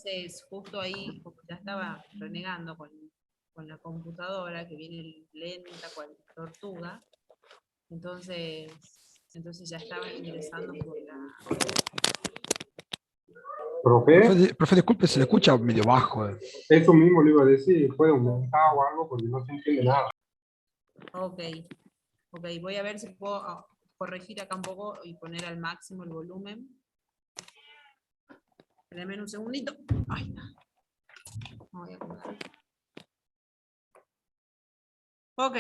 Entonces, justo ahí, como ya estaba renegando con la computadora, que viene lenta, cual tortuga, entonces ya estaba ingresando por la... Profe, Profe, disculpe, se le escucha medio bajo. eso mismo le iba a decir, puede aumentar o algo porque no se entiende nada. Ok, voy a ver si puedo corregir acá un poco y poner al máximo el volumen. Espérenme un segundito. Ay, no. Me voy a acomodar. Ok.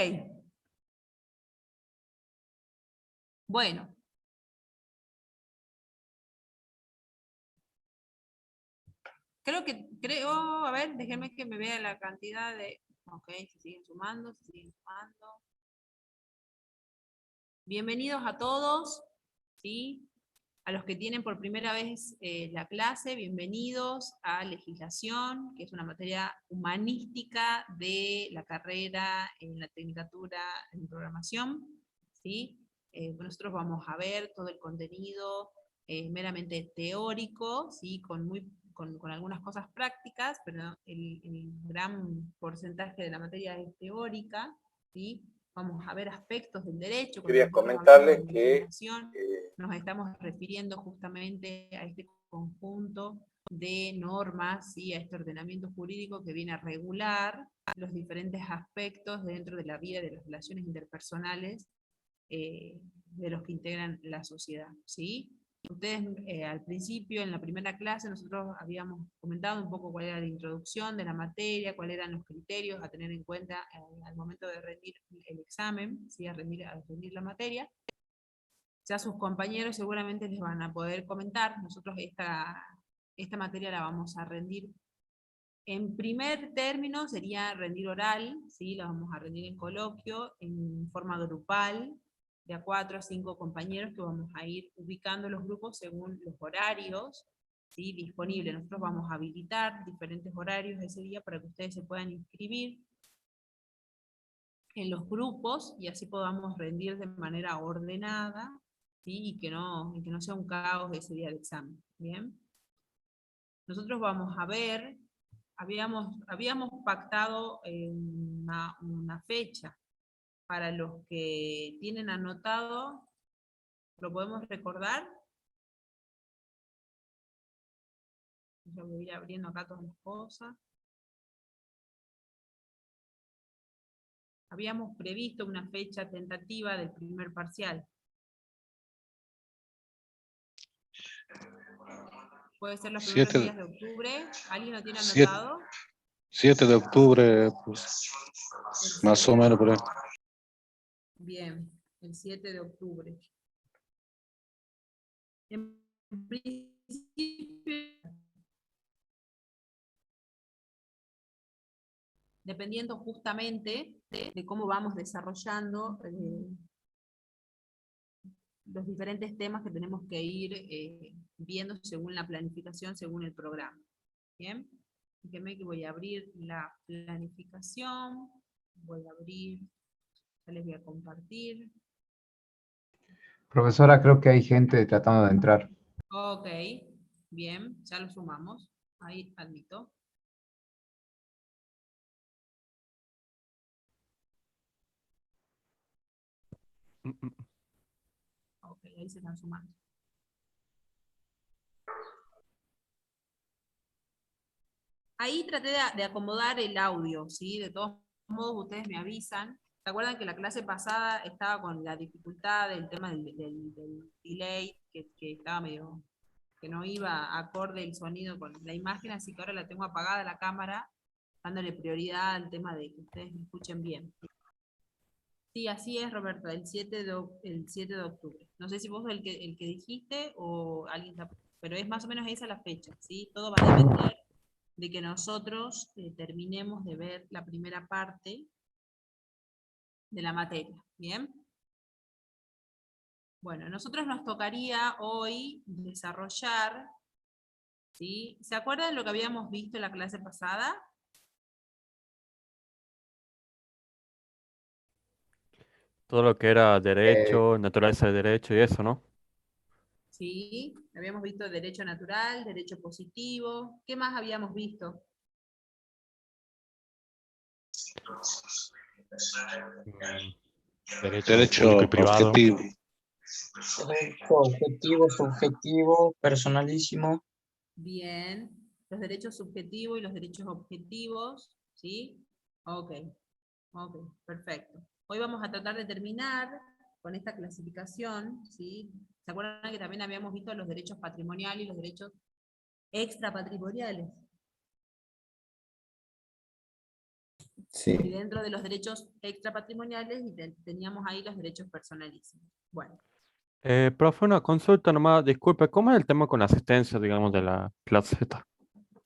Bueno. A ver, déjenme que me vea la cantidad de... Ok, se siguen sumando, se siguen sumando. Bienvenidos a todos, ¿sí? A los que tienen por primera vez la clase, bienvenidos a Legislación, que es una materia humanística de la carrera en la Tecnicatura en Programación, ¿sí? Nosotros vamos a ver todo el contenido meramente teórico, ¿sí? Con algunas cosas prácticas, pero el gran porcentaje de la materia es teórica, ¿sí? Vamos a ver aspectos del derecho. Cuando Quería nosotros hablamos comentarles de que legislación, nos estamos refiriendo justamente a este conjunto de normas y a este ordenamiento jurídico que viene a regular los diferentes aspectos dentro de la vida de las relaciones interpersonales de los que integran la sociedad, ¿sí? Ustedes al principio, en la primera clase, nosotros habíamos comentado un poco cuál era la introducción de la materia, cuáles eran los criterios a tener en cuenta al momento de rendir el examen, ¿sí? a rendir la materia. Ya sus compañeros seguramente les van a poder comentar. Nosotros esta materia la vamos a rendir en primer término, sería rendir oral, ¿sí? La vamos a rendir en coloquio, en forma grupal, de a 4 a 5 compañeros que vamos a ir ubicando los grupos según los horarios, ¿sí? Disponibles. Nosotros vamos a habilitar diferentes horarios ese día para que ustedes se puedan inscribir en los grupos y así podamos rendir de manera ordenada, ¿sí? y que no sea un caos ese día del examen. ¿Bien? Nosotros vamos a ver, habíamos pactado una fecha para los que tienen anotado, ¿lo podemos recordar? Yo voy a ir abriendo acá todas las cosas. Habíamos previsto una fecha tentativa del primer parcial. Puede ser los primeros días de octubre. ¿Alguien lo tiene anotado? 7 de octubre, pues, más o menos por ahí. Bien, el 7 de octubre. En principio, dependiendo justamente de cómo vamos desarrollando los diferentes temas que tenemos que ir viendo según la planificación, según el programa. ¿Bien? Déjenme que voy a abrir la planificación, voy a abrir, ya les voy a compartir. Profesora, creo que hay gente tratando de entrar. Ok, bien, ya lo sumamos, ahí admito. Ok, ahí se están sumando. Ahí traté de acomodar el audio, ¿sí? De todos modos, ustedes me avisan. ¿Se acuerdan que la clase pasada estaba con la dificultad del tema del delay, que estaba medio, que no iba acorde el sonido con la imagen, así que ahora la tengo apagada la cámara, dándole prioridad al tema de que ustedes me escuchen bien. Sí, así es, Roberto, el 7 de octubre. No sé si vos el que dijiste o alguien, pero es más o menos esa la fecha, ¿sí? Todo va a depender de que nosotros terminemos de ver la primera parte de la materia, ¿bien? Bueno, a nosotros nos tocaría hoy desarrollar, ¿sí? ¿Se acuerdan lo que habíamos visto en la clase pasada? Todo lo que era derecho, naturaleza del derecho y eso, ¿no? Sí, habíamos visto derecho natural, derecho positivo. ¿Qué más habíamos visto? Derecho Público y privado. objetivo. Derecho objetivo, subjetivo, personalísimo. Bien. Los derechos subjetivos y los derechos objetivos, ¿sí? Ok, ok, perfecto. Hoy vamos a tratar de terminar con esta clasificación, ¿sí? ¿Se acuerdan que también habíamos visto los derechos patrimoniales y los derechos extrapatrimoniales? Sí. Y dentro de los derechos extrapatrimoniales teníamos ahí los derechos personalísimos. Bueno, Profe, una consulta nomás, disculpe, ¿cómo es el tema con la asistencia, digamos, de la clase esta?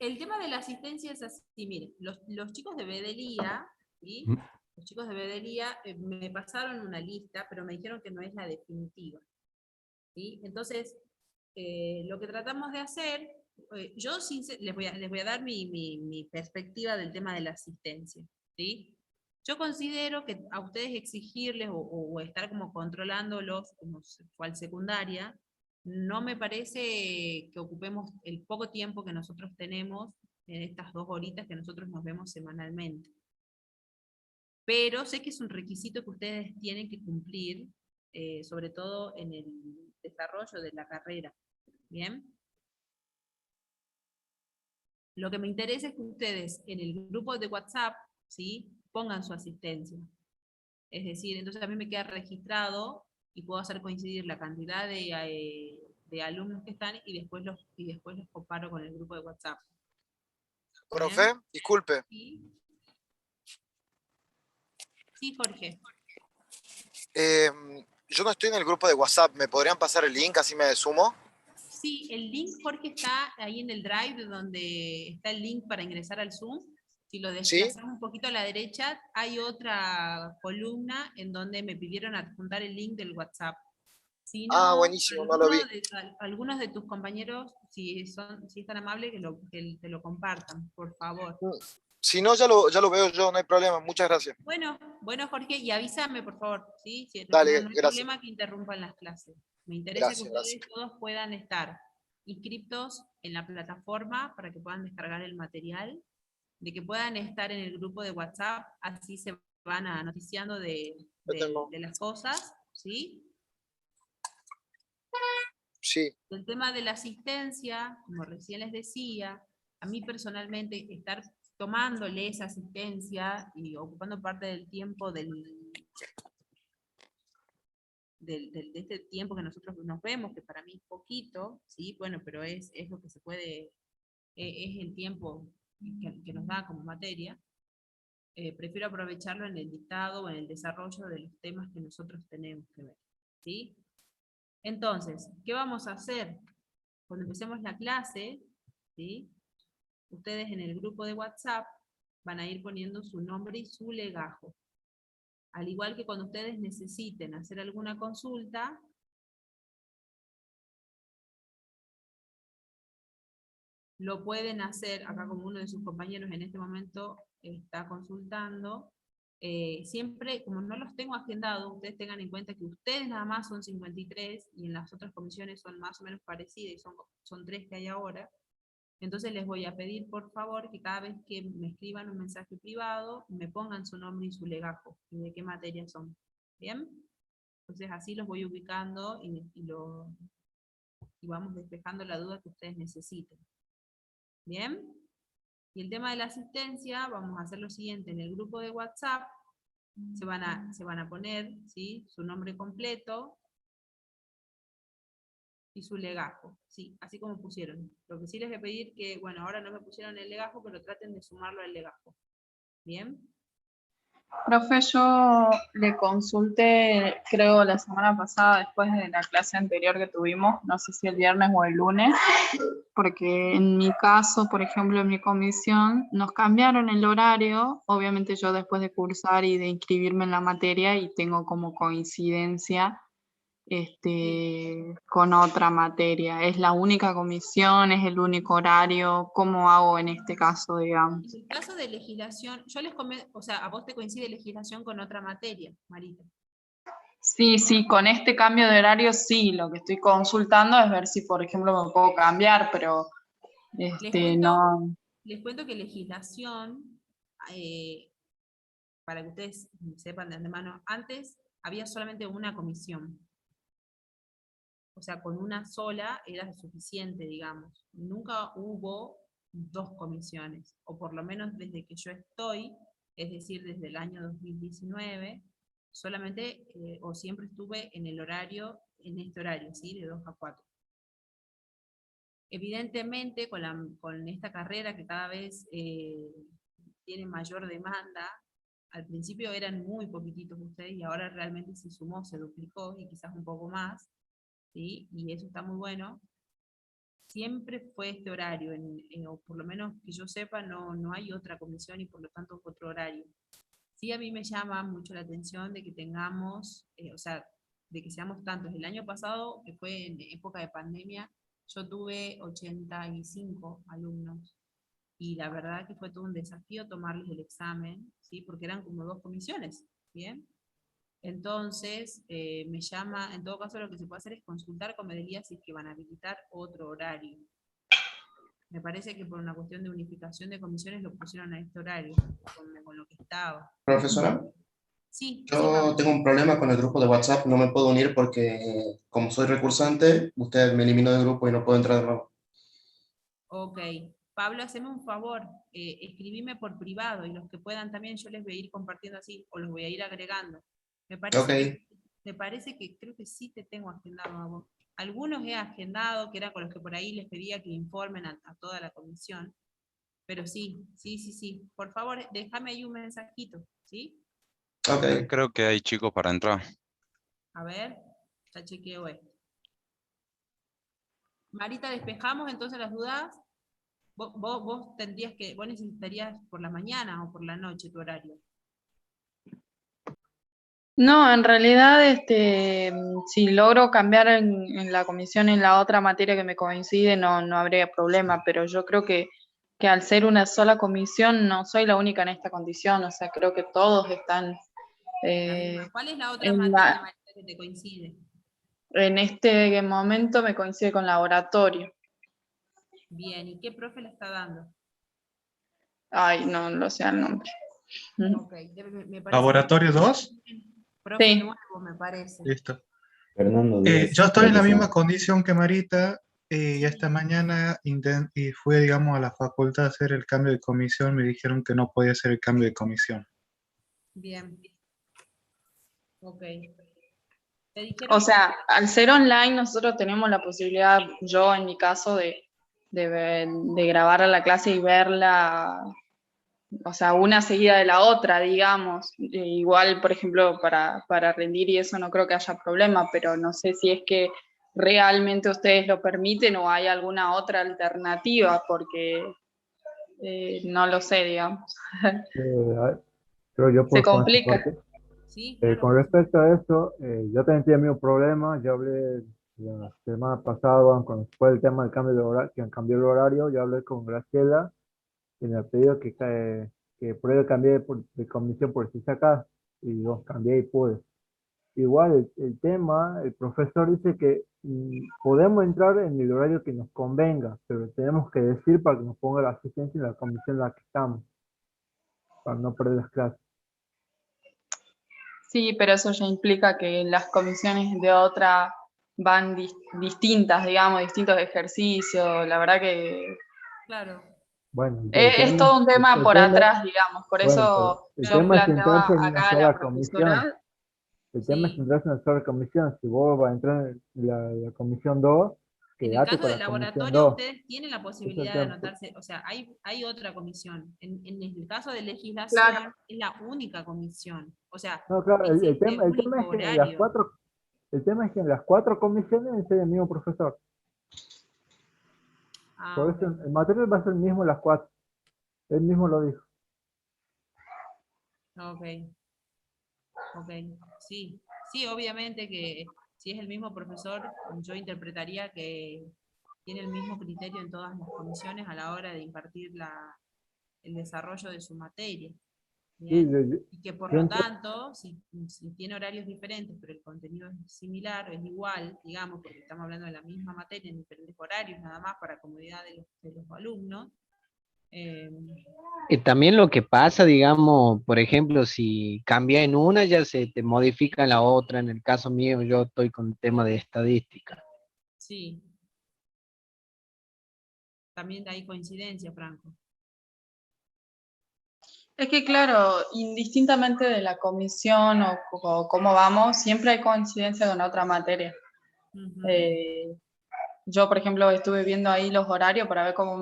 el tema de la asistencia es así, miren, los chicos de Bedelía, ¿sí? Mm. Los chicos de Bedelía me pasaron una lista, pero me dijeron que no es la definitiva, ¿sí? Entonces, lo que tratamos de hacer, yo les voy a dar mi perspectiva del tema de la asistencia, ¿sí? Yo considero que a ustedes exigirles o estar como controlándolos como cual secundaria, no me parece que ocupemos el poco tiempo que nosotros tenemos en estas 2 horitas que nosotros nos vemos semanalmente. Pero sé que es un requisito que ustedes tienen que cumplir, sobre todo en el desarrollo de la carrera. ¿Bien? Lo que me interesa es que ustedes en el grupo de WhatsApp, ¿sí?, pongan su asistencia. Es decir, entonces a mí me queda registrado y puedo hacer coincidir la cantidad de alumnos que están y después los comparo con el grupo de WhatsApp. Profe, ¿Bien? disculpe. ¿Sí? Sí, Jorge. Yo no estoy en el grupo de WhatsApp. ¿Me podrían pasar el link así me sumo? Sí, el link, Jorge, está ahí en el Drive, donde está el link para ingresar al Zoom. Si lo ¿Sí? desplazamos un poquito a la derecha, hay otra columna en donde me pidieron adjuntar el link del WhatsApp. Si no, Buenísimo, no lo vi. algunos de tus compañeros, si es tan amables, que te lo compartan, por favor. Si no, ya lo veo yo, no hay problema. Muchas gracias. Bueno, Jorge, y avísame, por favor, ¿sí? Si Dale, no hay gracias. problema que interrumpan las clases. Me interesa que Gracias. ustedes todos puedan estar inscriptos en la plataforma para que puedan descargar el material, de que puedan estar en el grupo de WhatsApp, así se van noticiando de las cosas, ¿sí? Sí. El tema de la asistencia, como recién les decía, a mí personalmente estar tomándole esa asistencia y ocupando parte del tiempo de este tiempo que nosotros nos vemos, que para mí es poquito, ¿sí? Bueno, pero es lo que se puede, es el tiempo que nos da como materia. Prefiero aprovecharlo en el dictado o en el desarrollo de los temas que nosotros tenemos que ver, ¿sí? Entonces, ¿qué vamos a hacer? Cuando empecemos la clase, ¿sí?, ustedes en el grupo de WhatsApp van a ir poniendo su nombre y su legajo. Al igual que cuando ustedes necesiten hacer alguna consulta, lo pueden hacer, acá como uno de sus compañeros en este momento está consultando, siempre, como no los tengo agendados, ustedes tengan en cuenta que ustedes nada más son 53 y en las otras comisiones son más o menos parecidas y son 3 que hay ahora. Entonces les voy a pedir por favor que cada vez que me escriban un mensaje privado, me pongan su nombre y su legajo, y de qué materia son. ¿Bien? Entonces así los voy ubicando y vamos despejando la duda que ustedes necesiten. ¿Bien? Y el tema de la asistencia, vamos a hacer lo siguiente, en el grupo de WhatsApp se van a poner, ¿sí?, su nombre completo y su legajo, ¿sí?, así como pusieron. Lo que sí les voy a pedir que, bueno, ahora no me pusieron el legajo, pero traten de sumarlo al legajo. ¿Bien? Profe, yo le consulté, creo, la semana pasada, después de la clase anterior que tuvimos, no sé si el viernes o el lunes, porque en mi caso, por ejemplo, en mi comisión, nos cambiaron el horario, obviamente yo después de cursar y de inscribirme en la materia, y tengo como coincidencia con otra materia. ¿Es la única comisión? ¿Es el único horario? ¿Cómo hago en este caso, digamos? En el caso de legislación, yo les comento, o sea, a vos te coincide legislación con otra materia, Marita. Sí, sí, con este cambio de horario sí, lo que estoy consultando es ver si, por ejemplo, me puedo cambiar, pero Les cuento, no. les cuento que legislación, eh, para que ustedes sepan de antemano, antes había solamente una comisión. O sea, con una sola era suficiente, digamos. Nunca hubo dos comisiones, o por lo menos desde que yo estoy, es decir, desde el año 2019, solamente, o siempre estuve en el horario, en este horario, ¿sí? De 2 a 4. Evidentemente, con esta carrera que cada vez tiene mayor demanda, al principio eran muy poquititos ustedes y ahora realmente se sumó, se duplicó y quizás un poco más, ¿sí? Y eso está muy bueno. Siempre fue este horario, o por lo menos que yo sepa, no hay otra comisión y por lo tanto otro horario. Sí, a mí me llama mucho la atención de que tengamos, o sea, de que seamos tantos. El año pasado, que fue en época de pandemia, yo tuve 85 alumnos y la verdad que fue todo un desafío tomarles el examen, ¿sí? Porque eran como dos comisiones, ¿bien? Entonces, me llama, en todo caso lo que se puede hacer es consultar con Medelía si es que van a habilitar otro horario. Me parece que por una cuestión de unificación de comisiones lo pusieron a este horario, con lo que estaba. Profesora, Sí, sí, yo Pablo. tengo un problema con el grupo de WhatsApp, no me puedo unir porque como soy recursante, usted me eliminó del grupo y no puedo entrar de nuevo. Ok. Pablo, haceme un favor, escribime por privado y los que puedan también yo les voy a ir compartiendo así, o los voy a ir agregando. Ok, Me parece que creo que sí te tengo agendado a vos. Algunos he agendado, que era con los que por ahí les pedía que informen a toda la comisión, pero sí, sí, sí, sí. Por favor, déjame ahí un mensajito, ¿sí? ok. Creo que hay chicos para entrar. A ver, ya chequeo esto. Marita, ¿despejamos entonces las dudas? Vos tendrías que, vos necesitarías por la mañana o por la noche tu horario. No, en realidad, si logro cambiar en la comisión en la otra materia que me coincide, no habría problema, pero yo creo que al ser una sola comisión no soy la única en esta condición, o sea, creo que todos están La misma. ¿Cuál es la otra en materia, Marita, que te coincide? en este momento me coincide con laboratorio. Bien, ¿y qué profe la está dando? Ay, no lo sé el nombre. Ok, me parece ¿Laboratorio que 2? profe Sí. nuevo, me parece. Listo. Fernando Díez, Yo estoy creo en que la se misma llama. condición que Marita y esta mañana y fui, digamos, a la facultad a hacer el cambio de comisión. Me dijeron que no podía hacer el cambio de comisión. Bien. Ok. ¿Te O dijeron? sea, al ser online nosotros tenemos la posibilidad, yo en mi caso, de grabar a la clase y verla, o sea, una seguida de la otra, digamos. Igual, por ejemplo, para rendir y eso no creo que haya problema, pero no sé si es que realmente ustedes lo permiten o hay alguna otra alternativa, porque no lo sé, digamos. Creo yo Se puedo con esta complica. parte. Sí, claro. Con respecto a eso, yo también tenía el mismo problema. Yo hablé la semana pasada, cuando fue el tema del cambio de horario, que cambió el horario, yo hablé con Graciela y me pidió que pruebe cambié de comisión por si acá y yo cambié y pude. Igual el tema, el profesor dice que podemos entrar en el horario que nos convenga, pero tenemos que decir para que nos ponga la asistencia en la comisión en la que estamos, para no perder las clases. Sí, pero eso ya implica que las comisiones de otra van distintas, digamos, distintos ejercicios. La verdad que Claro, Bueno, es todo un tema el por tema, atrás, digamos. Por bueno, pero eso el yo tema es centrarse planteaba en una acá a la sola comisión. profesora. El tema es sí. centrarse en una sola comisión. Si vos vas a entrar en la comisión 2, En el quédate caso con del la comisión laboratorio, 2. ustedes tienen la Ese es el posibilidad de tema. anotarse, o sea, hay otra comisión. En el caso de Claro. legislación, es la única comisión. O sea, No, claro, existe el tema único es que horario. el tema es que en las 4 comisiones es el mismo profesor. Ah, Por ok. eso el material va a ser el mismo en las 4. Él mismo lo dijo. Ok, ok. Sí, sí, obviamente que si es el mismo profesor, yo interpretaría que tiene el mismo criterio en todas las comisiones a la hora de impartir el desarrollo de su materia. Bien. yo Y que por lo siempre, tanto, si tiene horarios diferentes, pero el contenido es similar, es igual, digamos, porque estamos hablando de la misma materia en diferentes horarios, nada más para comodidad de los alumnos. eh, También lo que pasa, digamos, por ejemplo, si cambia en una, ya se te modifica en la otra. En el caso mío, yo estoy con el tema de estadística. sí, también hay coincidencia, Franco. Es que claro, indistintamente de la comisión o cómo vamos, siempre hay coincidencia con otra materia. Ujú. Yo, por ejemplo, estuve viendo ahí los horarios para ver cómo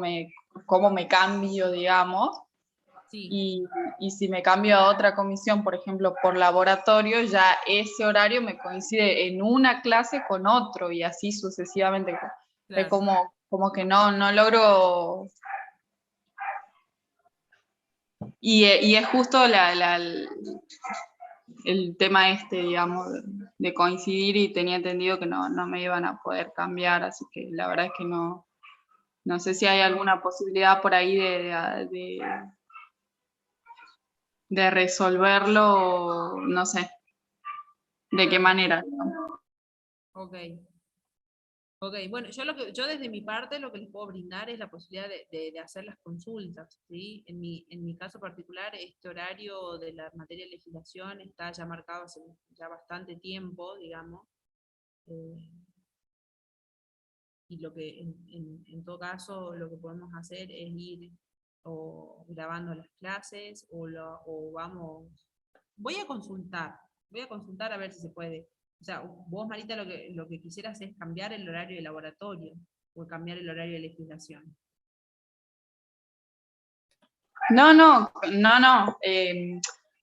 me cambio, digamos, Sí, y si me cambio a otra comisión, por ejemplo, por laboratorio, ya ese horario me coincide en una clase con otro y así sucesivamente. Es claro. como que no logro. Y es justo el tema este, digamos, de coincidir, y tenía entendido que no me iban a poder cambiar, así que la verdad es que no sé si hay alguna posibilidad por ahí de resolverlo, no sé de qué manera. Ok. Ok, bueno, yo desde mi parte lo que les puedo brindar es la posibilidad de hacer las consultas, ¿sí? En mi caso particular, este horario de la materia de legislación está ya marcado hace ya bastante tiempo, digamos, eh, y lo que en todo caso lo que podemos hacer es ir o grabando las clases o vamos, voy a consultar a ver si se puede. O sea, vos, Marita, lo que quisieras es cambiar el horario de laboratorio o cambiar el horario de legislación. No.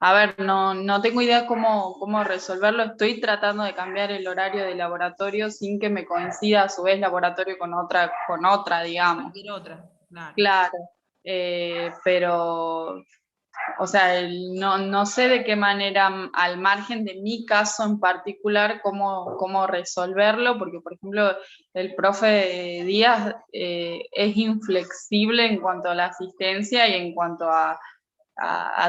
A ver, no tengo idea cómo resolverlo. Estoy tratando de cambiar el horario de laboratorio sin que me coincida a su vez laboratorio con otra, digamos. Cualquier otra, claro. Claro, pero, o sea, no sé de qué manera, al margen de mi caso en particular, cómo resolverlo, porque, por ejemplo, el profe Díaz es inflexible en cuanto a la asistencia y en cuanto a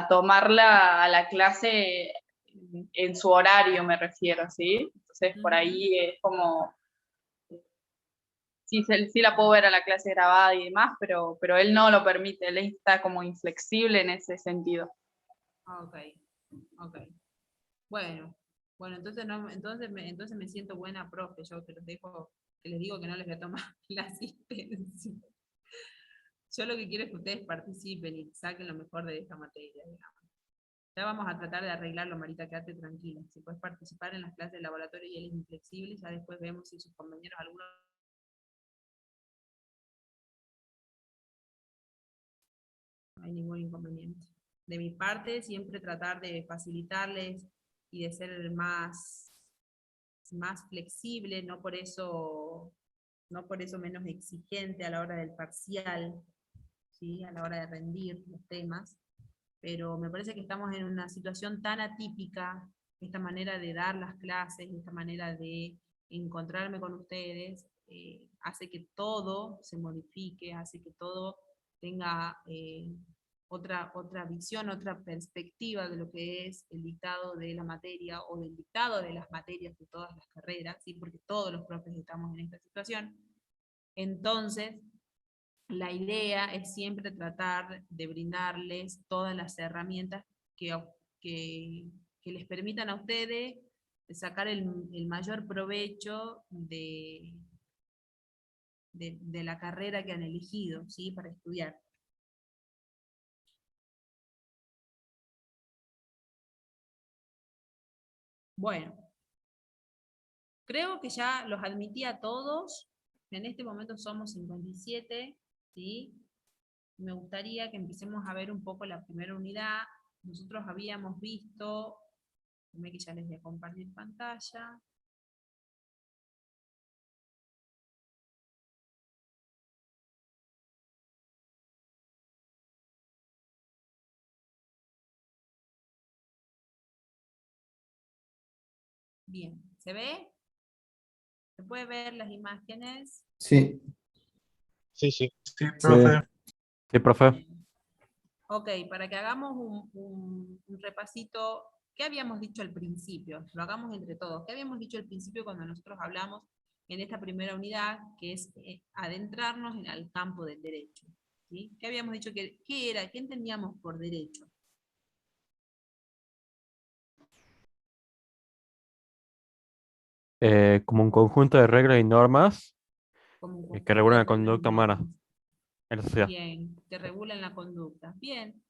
tomarla a la clase en su horario, me refiero, ¿sí? Entonces, por ahí es como, sí la puedo ver a la clase grabada y demás, pero él no lo permite, él está como inflexible en ese sentido. Ok, ok. Bueno, entonces entonces me siento buena profe, yo que les digo que no les voy a tomar la asistencia. Yo lo que quiero es que ustedes participen y saquen lo mejor de esta materia, digamos. Ya vamos a tratar de arreglarlo, Marita, quédate tranquila. Si puedes participar en las clases de laboratorio y él es inflexible, ya después vemos si sus compañeros algunos no hay ningún inconveniente. De mi parte, siempre tratar de facilitarles y de ser más flexible, no por eso menos exigente a la hora del parcial, ¿sí? A la hora de rendir los temas, pero me parece que estamos en una situación tan atípica, esta manera de dar las clases, esta manera de encontrarme con ustedes, hace que todo se modifique, hace que todo tenga otra visión, otra perspectiva de lo que es el dictado de la materia o del dictado de las materias de todas las carreras, ¿sí? Porque todos los profes estamos en esta situación. Entonces, la idea es siempre tratar de brindarles todas las herramientas que les permitan a ustedes sacar el mayor provecho de la carrera que han elegido, ¿sí? Para estudiar. Bueno, creo que ya los admití a todos. En este momento somos 57, ¿sí? Me gustaría que empecemos a ver un poco la primera unidad. Nosotros habíamos visto, que ya les voy a compartir pantalla. Bien, ¿se ve? ¿Se puede ver las imágenes? Sí. Sí, Sí. profe. Sí, profe. Ok, para que hagamos un repasito, ¿qué habíamos dicho al principio? Lo hagamos entre todos. ¿Qué habíamos dicho al principio cuando nosotros hablamos en esta primera unidad, que es adentrarnos en el campo del derecho? ¿Sí? ¿Qué habíamos dicho? ¿Qué era? ¿Qué entendíamos por derecho? Como un conjunto de reglas y normas Como un que conjunto regulan de la reglas y conducta humana normas. en la sociedad. Bien, que regulan la conducta. Bien,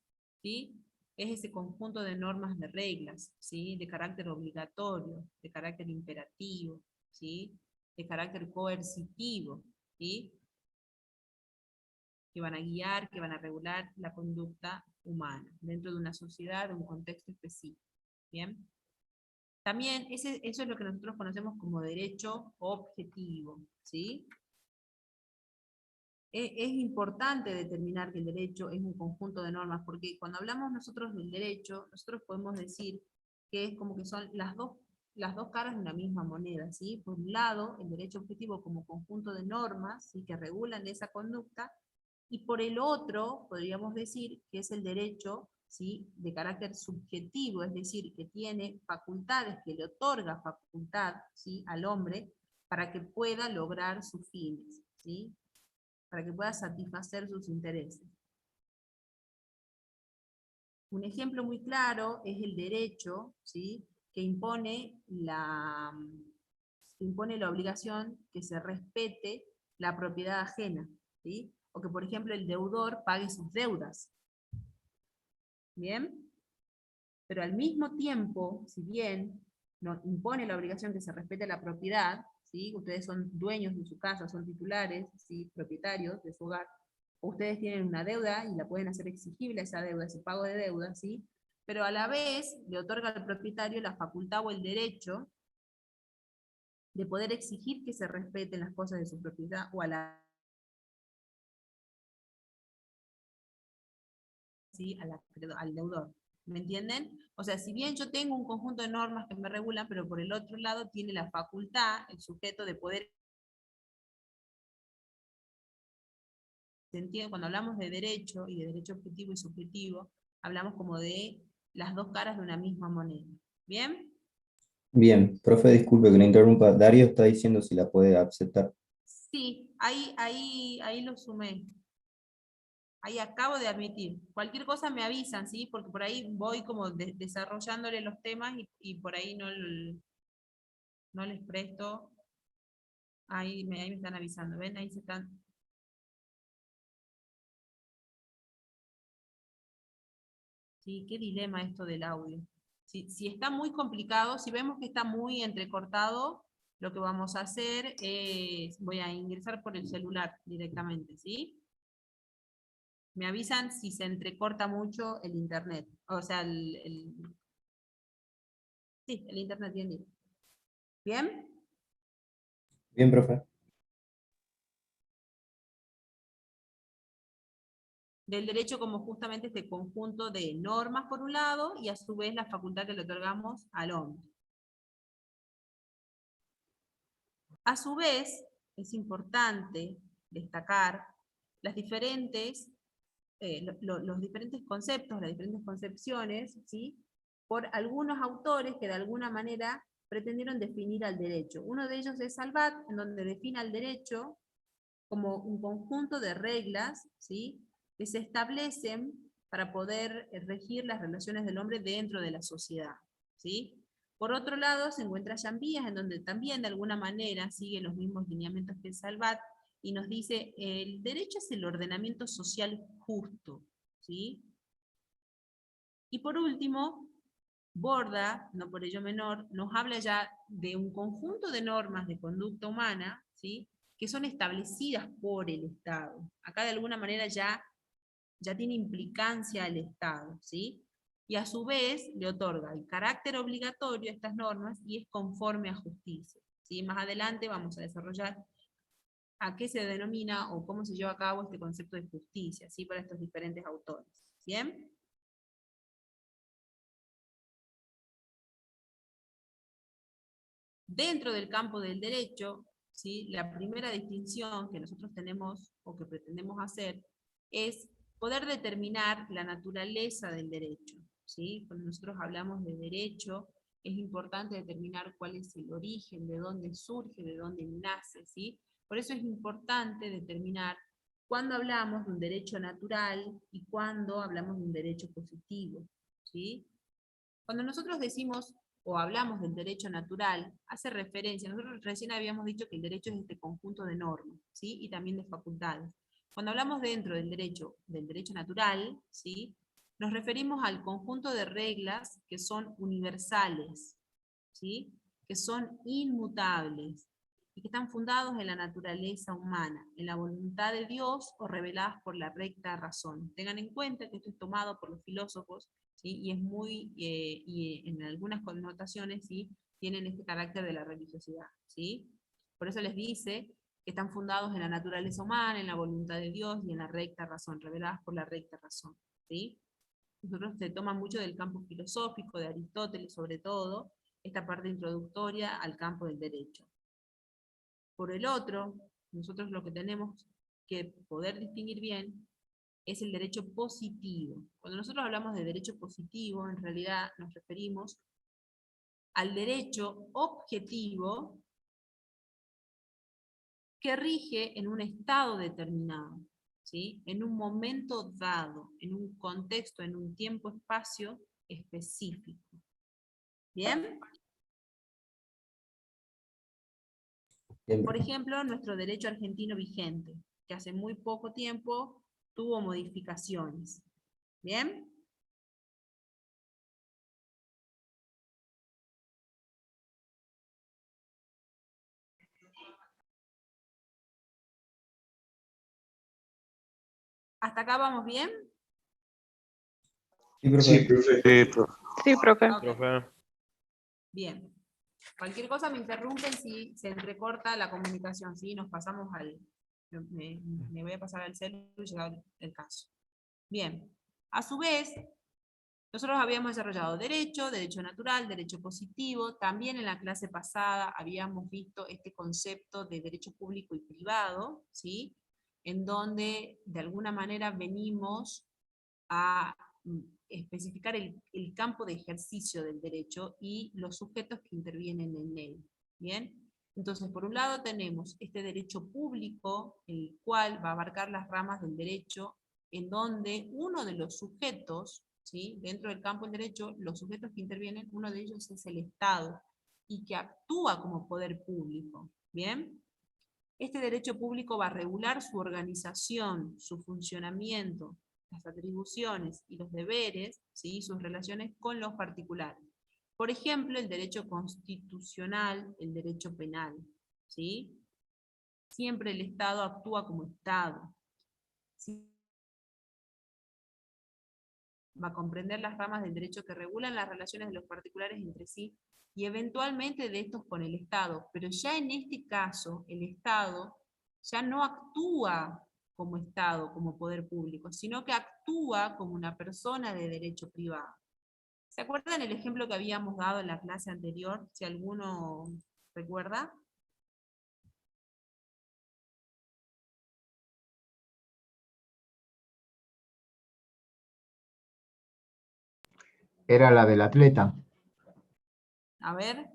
¿sí? Es ese conjunto de normas de reglas, ¿sí? De carácter obligatorio, de carácter imperativo, ¿sí? De carácter coercitivo, ¿sí? Que van a guiar, que van a regular la conducta humana dentro de una sociedad, de un contexto específico. ¿Bien? También eso es lo que nosotros conocemos como derecho objetivo, ¿sí? Es importante determinar que el derecho es un conjunto de normas, porque cuando hablamos nosotros del derecho, nosotros podemos decir que es como que son las dos caras de una misma moneda, ¿sí? Por un lado, el derecho objetivo como conjunto de normas, ¿sí? Que regulan esa conducta, y por el otro, podríamos decir que es el derecho, ¿sí? De carácter subjetivo, es decir, que tiene facultades, que le otorga facultad, ¿sí? Al hombre para que pueda lograr sus fines, ¿sí? Para que pueda satisfacer sus intereses. Un ejemplo muy claro es el derecho, ¿sí? Que impone la obligación que se respete la propiedad ajena, ¿sí? O que, por ejemplo, el deudor pague sus deudas. ¿Bien? Pero al mismo tiempo, si bien nos impone la obligación que se respete la propiedad, ¿sí? Ustedes son dueños de su casa, son titulares, ¿sí? Propietarios de su hogar, ustedes tienen una deuda y la pueden hacer exigible esa deuda, ese pago de deuda, ¿sí? Pero a la vez le otorga al propietario la facultad o el derecho de poder exigir que se respeten las cosas de su propiedad o a la, ¿sí? Al deudor. ¿Me entienden? O sea, si bien yo tengo un conjunto de normas que me regulan, pero por el otro lado tiene la facultad, el sujeto, de poder. ¿Se entiende? Cuando hablamos de derecho y de derecho objetivo y subjetivo, hablamos como de las dos caras de una misma moneda. ¿Bien? Bien, profe, disculpe que le interrumpa. Darío está diciendo si la puede aceptar. Sí, ahí lo sumé. Ahí acabo de admitir. Cualquier cosa me avisan, ¿sí? Porque por ahí voy como desarrollándole los temas y por ahí no les presto. Ahí me están avisando, ¿ven? Ahí se están. Sí, qué dilema esto del audio. Si está muy complicado, si vemos que está muy entrecortado, lo que vamos a hacer es, voy a ingresar por el celular directamente, ¿sí? Me avisan si se entrecorta mucho el internet, o sea, sí, el internet bien. ¿Bien? Bien, profe. Del derecho como justamente este conjunto de normas por un lado, y a su vez la facultad que le otorgamos al hombre. A su vez, es importante destacar las diferentes, los diferentes conceptos, las diferentes concepciones, ¿sí? Por algunos autores que de alguna manera pretendieron definir al derecho. Uno de ellos es Salvat, en donde define al derecho como un conjunto de reglas, ¿sí? Que se establecen para poder regir las relaciones del hombre dentro de la sociedad, ¿sí? Por otro lado, se encuentra Jambías, en donde también de alguna manera sigue los mismos lineamientos que Salvat, y nos dice, el derecho es el ordenamiento social justo, ¿sí? Y por último, Borda, no por ello menor, nos habla ya de un conjunto de normas de conducta humana, ¿sí? Que son establecidas por el Estado. Acá de alguna manera ya tiene implicancia el Estado, ¿sí? Y a su vez le otorga el carácter obligatorio a estas normas y es conforme a justicia, ¿sí? Más adelante vamos a desarrollar a qué se denomina o cómo se lleva a cabo este concepto de justicia, ¿sí? Para estos diferentes autores, ¿bien? Dentro del campo del derecho, ¿sí? La primera distinción que nosotros tenemos o que pretendemos hacer es poder determinar la naturaleza del derecho, ¿sí? Cuando nosotros hablamos de derecho, es importante determinar cuál es el origen, de dónde surge, de dónde nace, ¿sí? Por eso es importante determinar cuándo hablamos de un derecho natural y cuándo hablamos de un derecho positivo, ¿sí? Cuando nosotros decimos o hablamos del derecho natural, hace referencia, nosotros recién habíamos dicho que el derecho es este conjunto de normas, ¿sí? Y también de facultades. Cuando hablamos dentro del derecho natural, ¿sí? Nos referimos al conjunto de reglas que son universales, ¿sí? Que son inmutables, y que están fundados en la naturaleza humana, en la voluntad de Dios o reveladas por la recta razón. Tengan en cuenta que esto es tomado por los filósofos, ¿sí? Y es muy, y en algunas connotaciones, ¿sí? Tienen este carácter de la religiosidad, ¿sí? Por eso les dice que están fundados en la naturaleza humana, en la voluntad de Dios y en la recta razón, reveladas por la recta razón, ¿sí? Nosotros se toma mucho del campo filosófico, de Aristóteles sobre todo, esta parte introductoria al campo del derecho. Por el otro, nosotros lo que tenemos que poder distinguir bien es el derecho positivo. Cuando nosotros hablamos de derecho positivo, en realidad nos referimos al derecho objetivo que rige en un estado determinado, ¿sí? En un momento dado, en un contexto, en un tiempo-espacio específico. ¿Bien? Por ejemplo, nuestro derecho argentino vigente, que hace muy poco tiempo tuvo modificaciones. ¿Bien? ¿Hasta acá vamos bien? Sí, profe. Sí, profe. Sí, profe. Ok. Bien. Cualquier cosa me interrumpen si se entrecorta la comunicación, ¿sí? Nos pasamos al... Me voy a pasar al celular y llegado el caso. Bien. A su vez, nosotros habíamos desarrollado derecho natural, derecho positivo. También en la clase pasada habíamos visto este concepto de derecho público y privado, ¿sí? En donde de alguna manera venimos a especificar el campo de ejercicio del derecho y los sujetos que intervienen en él. ¿Bien? Entonces, por un lado tenemos este derecho público, el cual va a abarcar las ramas del derecho, en donde uno de los sujetos, ¿sí? Dentro del campo del derecho, los sujetos que intervienen, uno de ellos es el Estado, y que actúa como poder público. ¿Bien? Este derecho público va a regular su organización, su funcionamiento, las atribuciones y los deberes, ¿sí? Sus relaciones con los particulares. Por ejemplo, el derecho constitucional, el derecho penal, ¿sí? Siempre el Estado actúa como Estado. ¿Sí? Va a comprender las ramas del derecho que regulan las relaciones de los particulares entre sí y eventualmente de estos con el Estado. Pero ya en este caso, el Estado ya no actúa como Estado, como poder público, sino que actúa como una persona de derecho privado. ¿Se acuerdan el ejemplo que habíamos dado en la clase anterior? Si alguno recuerda. Era la del atleta, A ver,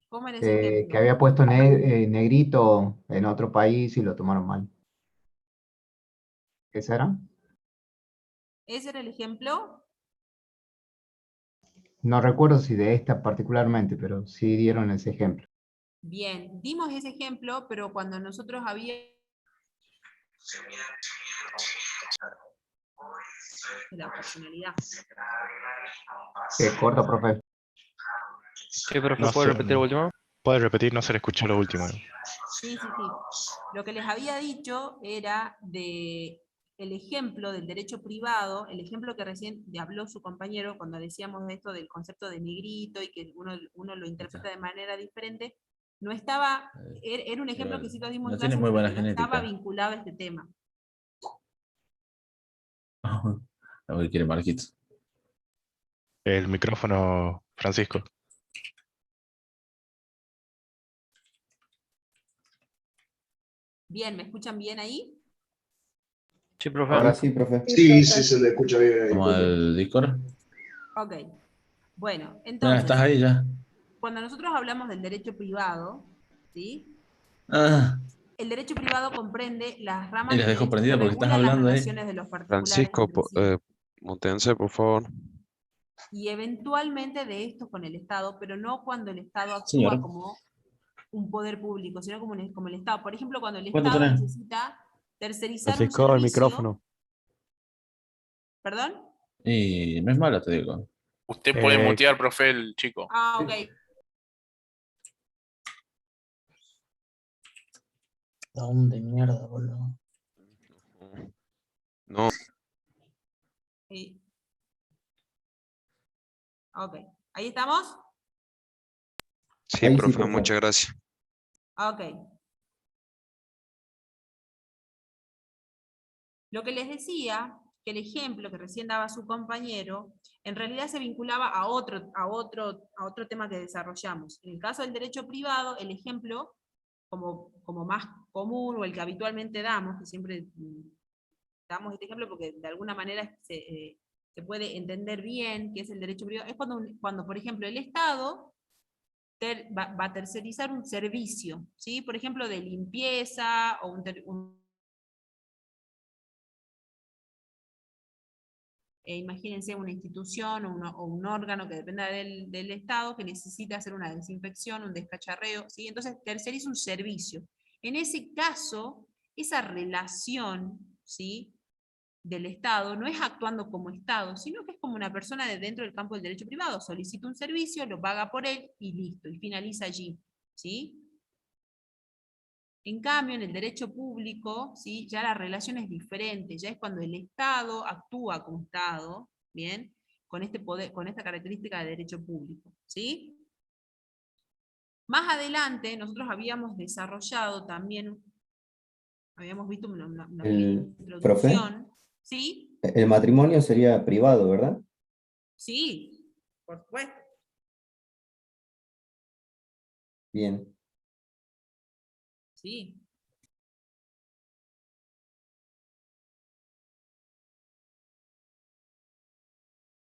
¿cómo era ese ejemplo? que había puesto negrito en otro país y lo tomaron mal. ¿Esa era? ¿Ese era el ejemplo? No recuerdo si de esta particularmente, pero sí dieron ese ejemplo. Bien, dimos ese ejemplo, pero cuando nosotros habíamos... La personalidad. ¿Qué corta, profe? ¿Qué, profe? No ¿Puedo sé, repetir lo último? puede repetir, no se le escuchó lo último. Sí, sí, sí. Lo que les había dicho era de el ejemplo del derecho privado, el ejemplo que recién habló su compañero cuando decíamos de esto del concepto de negrito y que uno lo interpreta de manera diferente, no estaba, era un ejemplo que sí lo dimos en clase, pero que no estaba vinculado a este tema. A ver, quiere Marquitos. El micrófono, Francisco. Bien, ¿me escuchan bien ahí? Sí, profe. Ahora sí, profe. Sí, sí, se le escucha bien ahí. Como el Discord. Sí, sí, se le escucha bien ahí. Como el Discord. Ok. Bueno, Mira, estás entonces, ahí ya. cuando nosotros hablamos del derecho privado, ¿sí? Ah, El derecho privado comprende las ramas y les del dejo derecho que prendida porque estás regulan las hablando ahí. relaciones de los particulares Francisco, entre sí, montense, por favor. y eventualmente de estos con el Estado, pero no cuando el Estado actúa Señor. como un poder público, sino como el Estado. Por ejemplo, cuando el ¿Cuánto Estado tenés? necesita tercerizar un Francisco, el servicio, micrófono. ¿perdón? Y no es malo, te digo. Usted puede mutear, profe, el chico. Ah, ok. ¿Dónde mierda, boludo? No, Sí. Ok. ¿Ahí estamos? sí, Ahí sí, profe, profe. muchas gracias. Ok. Lo que les decía, que el ejemplo que recién daba su compañero, en realidad se vinculaba a otro tema que desarrollamos. En el caso del derecho privado, el ejemplo como más común o el que habitualmente damos, que siempre damos este ejemplo porque de alguna manera se puede entender bien qué es el derecho privado, es cuando por ejemplo, el Estado va a tercerizar un servicio, ¿sí? Por ejemplo, de limpieza o imagínense una institución o un órgano que dependa del Estado que necesita hacer una desinfección, un descacharreo, ¿sí? Entonces terceriza un servicio. En ese caso, esa relación, ¿sí?, del Estado no es actuando como Estado, sino que es como una persona de dentro del campo del derecho privado. Solicita un servicio, lo paga por él y listo, y finaliza allí, ¿sí? En cambio, en el derecho público, ¿sí?, ya la relación es diferente, ya es cuando el Estado actúa como Estado, ¿bien?, con este poder, con esta característica de derecho público, ¿sí? Más adelante, nosotros habíamos desarrollado también, habíamos visto una pequeña Profe, introducción, ¿sí? el matrimonio sería privado, ¿verdad? Sí, por supuesto. Bien. Sí.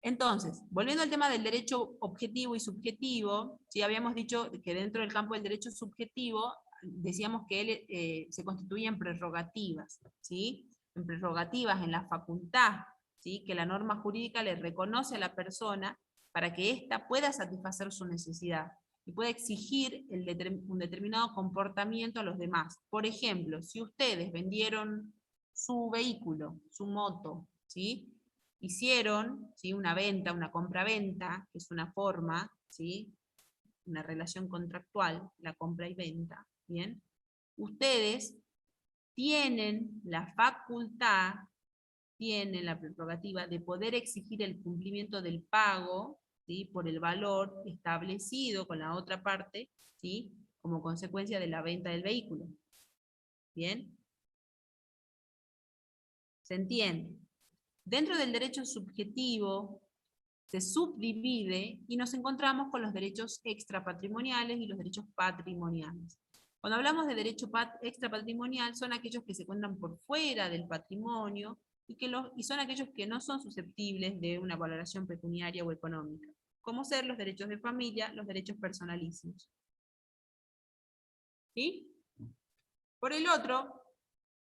Entonces, volviendo al tema del derecho objetivo y subjetivo, ¿sí? Habíamos dicho que dentro del campo del derecho subjetivo, decíamos que él se constituye en prerrogativas, ¿sí? En prerrogativas, en la facultad, ¿sí?, que la norma jurídica le reconoce a la persona para que ésta pueda satisfacer su necesidad y pueda exigir un determinado comportamiento a los demás. Por ejemplo, si ustedes vendieron su vehículo, su moto, ¿sí?, hicieron, ¿sí?, una venta, una compra-venta, que es una forma, ¿sí?, una relación contractual, la compra y venta, ¿bien? Ustedes tienen la facultad, tienen la prerrogativa de poder exigir el cumplimiento del pago, ¿sí?, por el valor establecido con la otra parte, ¿sí?, como consecuencia de la venta del vehículo. ¿Bien? ¿Se entiende? Dentro del derecho subjetivo se subdivide y nos encontramos con los derechos extrapatrimoniales y los derechos patrimoniales. Cuando hablamos de derecho extrapatrimonial son aquellos que se encuentran por fuera del patrimonio y son aquellos que no son susceptibles de una valoración pecuniaria o económica, como ser los derechos de familia, los derechos personalísimos. ¿Sí? Por el otro,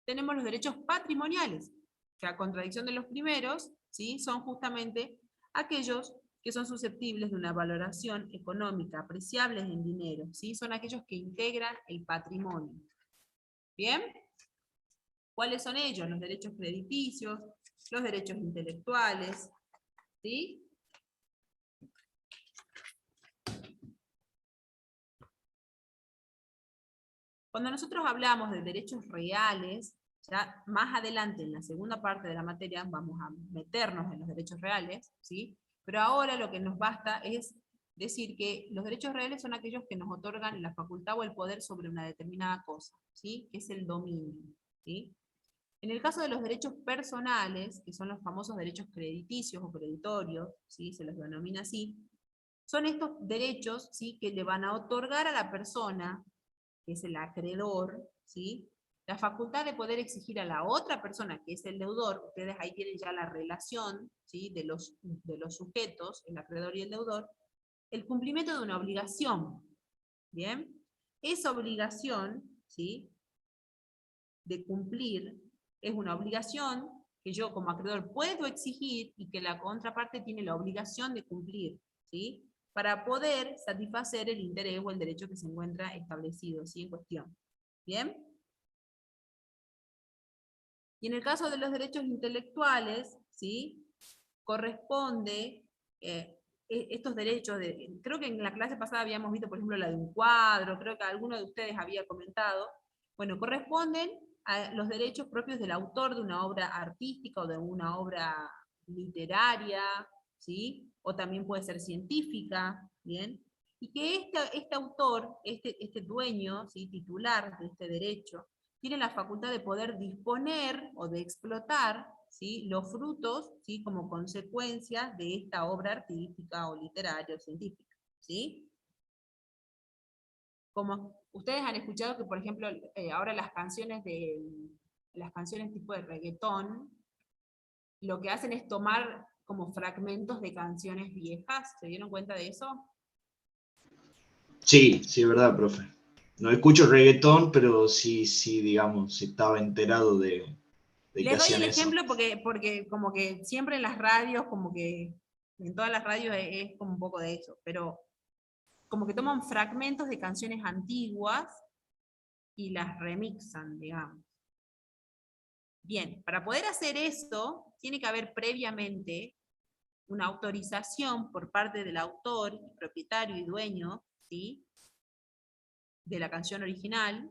tenemos los derechos patrimoniales, que a contradicción de los primeros, ¿sí?, son justamente aquellos que son susceptibles de una valoración económica, apreciables en dinero, ¿sí? Son aquellos que integran el patrimonio. ¿Bien? ¿Cuáles son ellos? Los derechos crediticios, los derechos intelectuales, ¿sí? Cuando nosotros hablamos de derechos reales, ya más adelante en la segunda parte de la materia vamos a meternos en los derechos reales, ¿sí? Pero ahora lo que nos basta es decir que los derechos reales son aquellos que nos otorgan la facultad o el poder sobre una determinada cosa, ¿sí?, que es el dominio, ¿sí? En el caso de los derechos personales, que son los famosos derechos crediticios o creditorios, ¿sí?, se los denomina así, son estos derechos, ¿sí?, que le van a otorgar a la persona, que es el acreedor, ¿sí?, la facultad de poder exigir a la otra persona, que es el deudor, ustedes ahí tienen ya la relación, ¿sí?, de los sujetos, el acreedor y el deudor, el cumplimiento de una obligación, ¿bien? Esa obligación, ¿sí?, de cumplir, es una obligación que yo como acreedor puedo exigir y que la contraparte tiene la obligación de cumplir, ¿sí?, para poder satisfacer el interés o el derecho que se encuentra establecido, ¿sí?, en cuestión. ¿Bien? Y en el caso de los derechos intelectuales, ¿sí?, corresponde, estos derechos, creo que en la clase pasada habíamos visto, por ejemplo, la de un cuadro, creo que alguno de ustedes había comentado, bueno, corresponden a los derechos propios del autor de una obra artística o de una obra literaria, ¿sí?, o también puede ser científica, ¿bien? Y que este autor, este dueño, ¿sí?, titular de este derecho, tiene la facultad de poder disponer o de explotar, ¿sí?, los frutos, ¿sí?, como consecuencia de esta obra artística o literaria o científica, ¿sí? Como ustedes han escuchado que, por ejemplo, ahora las canciones tipo de reggaetón, lo que hacen es tomar como fragmentos de canciones viejas. ¿Se dieron cuenta de eso? Sí, sí, es verdad, profe. No escucho reggaetón, pero sí, sí, digamos, estaba enterado de que Les doy hacían el eso. ejemplo porque como que siempre en las radios, como que en todas las radios es como un poco de eso, pero como que toman fragmentos de canciones antiguas y las remixan, digamos. Bien, para poder hacer esto, tiene que haber previamente una autorización por parte del autor, propietario y dueño, ¿sí?, de la canción original,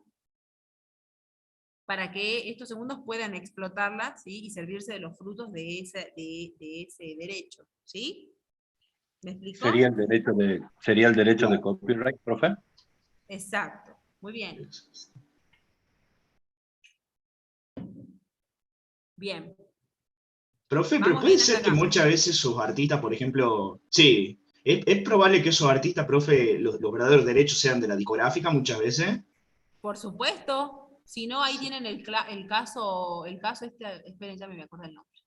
para que estos segundos puedan explotarla, ¿sí?, y servirse de los frutos de ese derecho, ¿sí? ¿Me explicó? Sería el derecho de copyright, profe. Exacto, muy bien. Bien. Profe, pero Vamos puede bien hasta ser que acá. muchas veces esos artistas, por ejemplo, sí, es probable que esos artistas, profe, los verdaderos derechos sean de la discográfica muchas veces. Por supuesto, si no, ahí tienen el caso este, esperen, ya me acuerdo el nombre.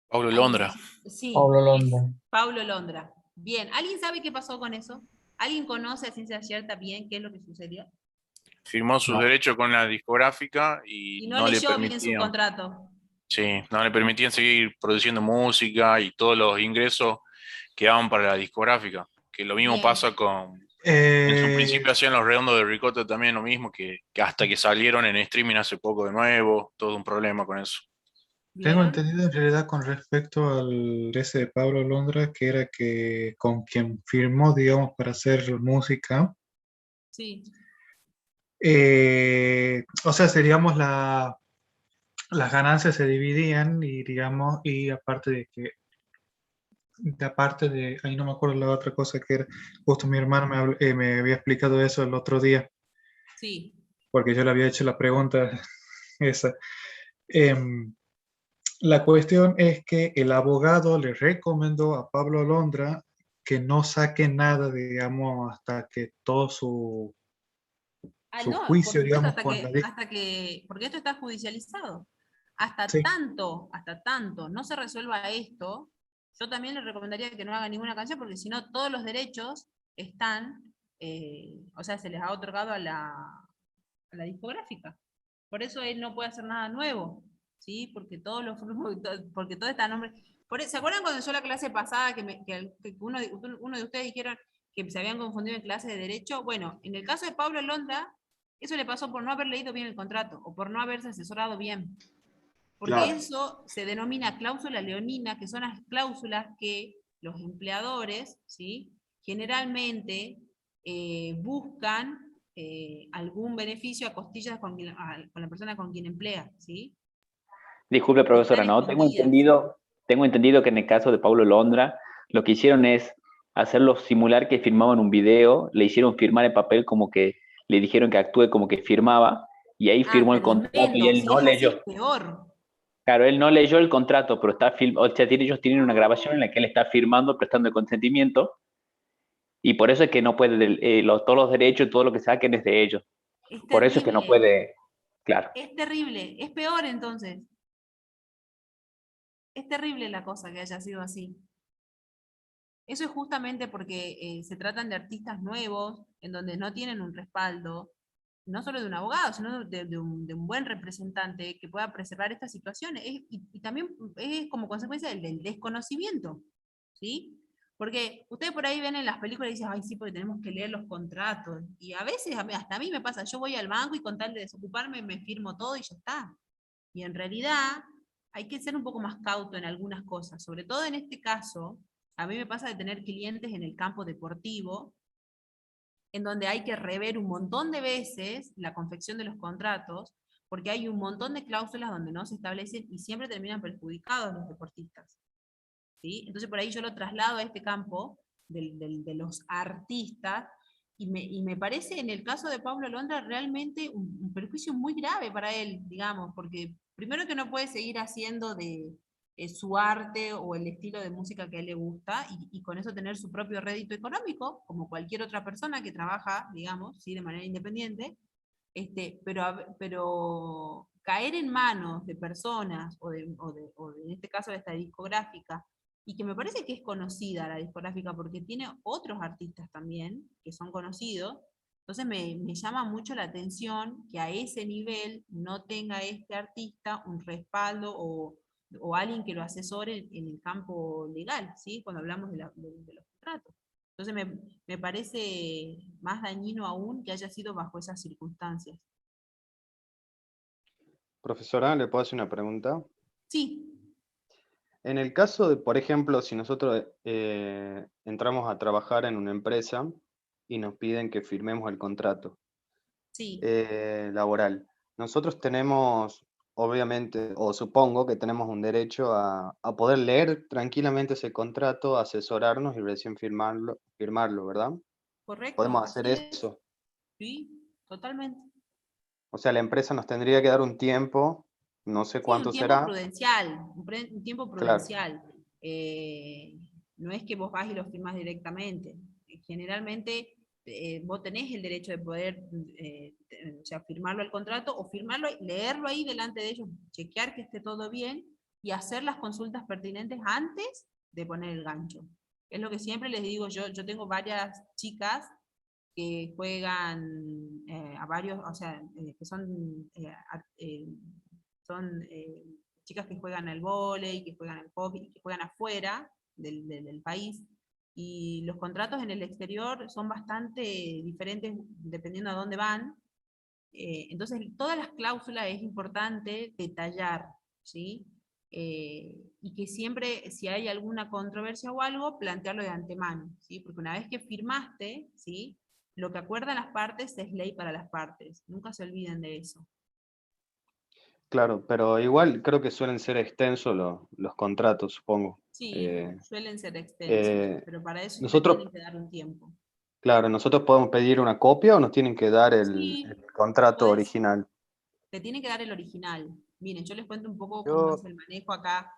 Pablo Ahí Londra. sí, Pablo es Londra. Pablo Londra. Bien, ¿alguien sabe qué pasó con eso? ¿Alguien conoce a ciencia cierta bien qué es lo que sucedió? Firmó sus No. derechos con la discográfica Y y no no le leyó bien su permitían, contrato. sí, no le permitían seguir produciendo música y todos los ingresos quedaban para la discográfica. Que lo mismo Bien, pasa con, en su Eh, principio hacían los redondos de Ricota también lo mismo, que hasta que salieron en streaming hace poco de nuevo, todo un problema con eso. Tengo ¿vieron? entendido en realidad con respecto al ese de Pablo Londra, que era que con quien firmó, digamos, para hacer música, Sí. o sea, seríamos las ganancias se dividían y digamos, y aparte de, ahí no me acuerdo la otra cosa que era, justo mi hermano me había explicado eso el otro día, Sí. porque yo le había hecho la pregunta esa. Em, la cuestión es que el abogado le recomendó a Pablo Londra que no saque nada, digamos, hasta que todo Ah, su no, por juicio, supuesto, digamos, con la ley. porque esto está judicializado. Sí, Hasta tanto no se resuelva esto, yo también le recomendaría que no haga ninguna canción, porque si no todos los derechos están, o sea, se les ha otorgado a la discográfica. Por eso él no puede hacer nada nuevo, ¿sí? Porque todos los porque todo está a nombre. ¿Se acuerdan cuando yo la clase pasada que uno de ustedes dijeron que se habían confundido en clase de derecho? Bueno, en el caso de Pablo Londra, eso le pasó por no haber leído bien el contrato o por no haberse asesorado bien. Porque claro. eso se denomina cláusula leonina, que son las cláusulas que los empleadores, ¿sí?, generalmente buscan algún beneficio a costillas con la persona con quien emplea, ¿sí? Disculpe, Están profesora, no, escondidas. tengo entendido que en el caso de Pablo Londra, lo que hicieron es hacerlo simular que firmaban un video, le hicieron firmar el papel como que le dijeron que actúe como que firmaba, y ahí Ah, firmó el contrato y tremendo. él Si no es así, es leyó. peor. Claro, él no leyó el contrato, pero o sea, ellos tienen una grabación en la que él está firmando, prestando el consentimiento, y por eso es que no puede, todos los derechos, todo lo que saquen es de ellos. Es Por eso es que no terrible. puede. Claro. Es terrible, es peor entonces. Es terrible la cosa que haya sido así. Eso es justamente porque se tratan de artistas nuevos, en donde no tienen un respaldo, no solo de un abogado, sino de un buen representante que pueda preservar estas situaciones. Y también es como consecuencia del desconocimiento, ¿sí? Porque ustedes por ahí ven en las películas y dicen, ay, sí, porque tenemos que leer los contratos. Y a veces, hasta a mí me pasa, yo voy al banco y con tal de desocuparme me firmo todo y ya está. Y en realidad hay que ser un poco más cauto en algunas cosas, sobre todo en este caso. A mí me pasa de tener clientes en el campo deportivo, en donde hay que rever un montón de veces la confección de los contratos, porque hay un montón de cláusulas donde no se establecen y siempre terminan perjudicados los deportistas, ¿sí? Entonces por ahí yo lo traslado a este campo de los artistas, y me parece en el caso de Pablo Londra realmente un perjuicio muy grave para él, digamos, porque primero que no puede seguir haciendo de su arte o el estilo de música que a él le gusta, y con eso tener su propio rédito económico, como cualquier otra persona que trabaja, digamos, ¿sí? De manera independiente, pero caer en manos de personas, o en este caso de esta discográfica, y que me parece que es conocida la discográfica porque tiene otros artistas también que son conocidos, entonces me llama mucho la atención que a ese nivel no tenga este artista un respaldo o alguien que lo asesore en el campo legal, ¿sí? Cuando hablamos de los contratos. Entonces me parece más dañino aún que haya sido bajo esas circunstancias. Profesora, ¿le puedo hacer una pregunta? Sí. En el caso de, por ejemplo, si nosotros entramos a trabajar en una empresa y nos piden que firmemos el contrato Sí. Laboral, nosotros tenemos, obviamente, o supongo que tenemos un derecho a poder leer tranquilamente ese contrato, asesorarnos y recién firmarlo, ¿verdad? Correcto. ¿Podemos hacer así es. eso? Sí, totalmente. O sea, la empresa nos tendría que dar un tiempo, no sé Sí, cuánto un tiempo será. prudencial, un tiempo Claro. prudencial. No es que vos vas y lo firmás directamente. Generalmente vos tenés el derecho de poder o sea, firmarlo al contrato, o firmarlo, leerlo ahí delante de ellos, chequear que esté todo bien y hacer las consultas pertinentes antes de poner el gancho. Es lo que siempre les digo yo tengo varias chicas que juegan a varios, o sea, que son chicas que juegan al vóley, que juegan al hockey, que juegan afuera del país, y los contratos en el exterior son bastante diferentes dependiendo a dónde van. Entonces, todas las cláusulas es importante detallar, ¿sí? Y que siempre, si hay alguna controversia o algo, plantearlo de antemano, ¿sí? Porque una vez que firmaste, ¿sí? Lo que acuerdan las partes es ley para las partes. Nunca se olviden de eso. Claro, pero igual creo que suelen ser extensos los contratos, supongo. Sí, suelen ser extensos, pero para eso ustedes nosotros, tienen que dar un tiempo. claro, nosotros podemos pedir una copia o nos tienen que dar el Sí, contrato original. te tiene que dar el original. Miren, yo les cuento un poco Yo- cómo es el manejo acá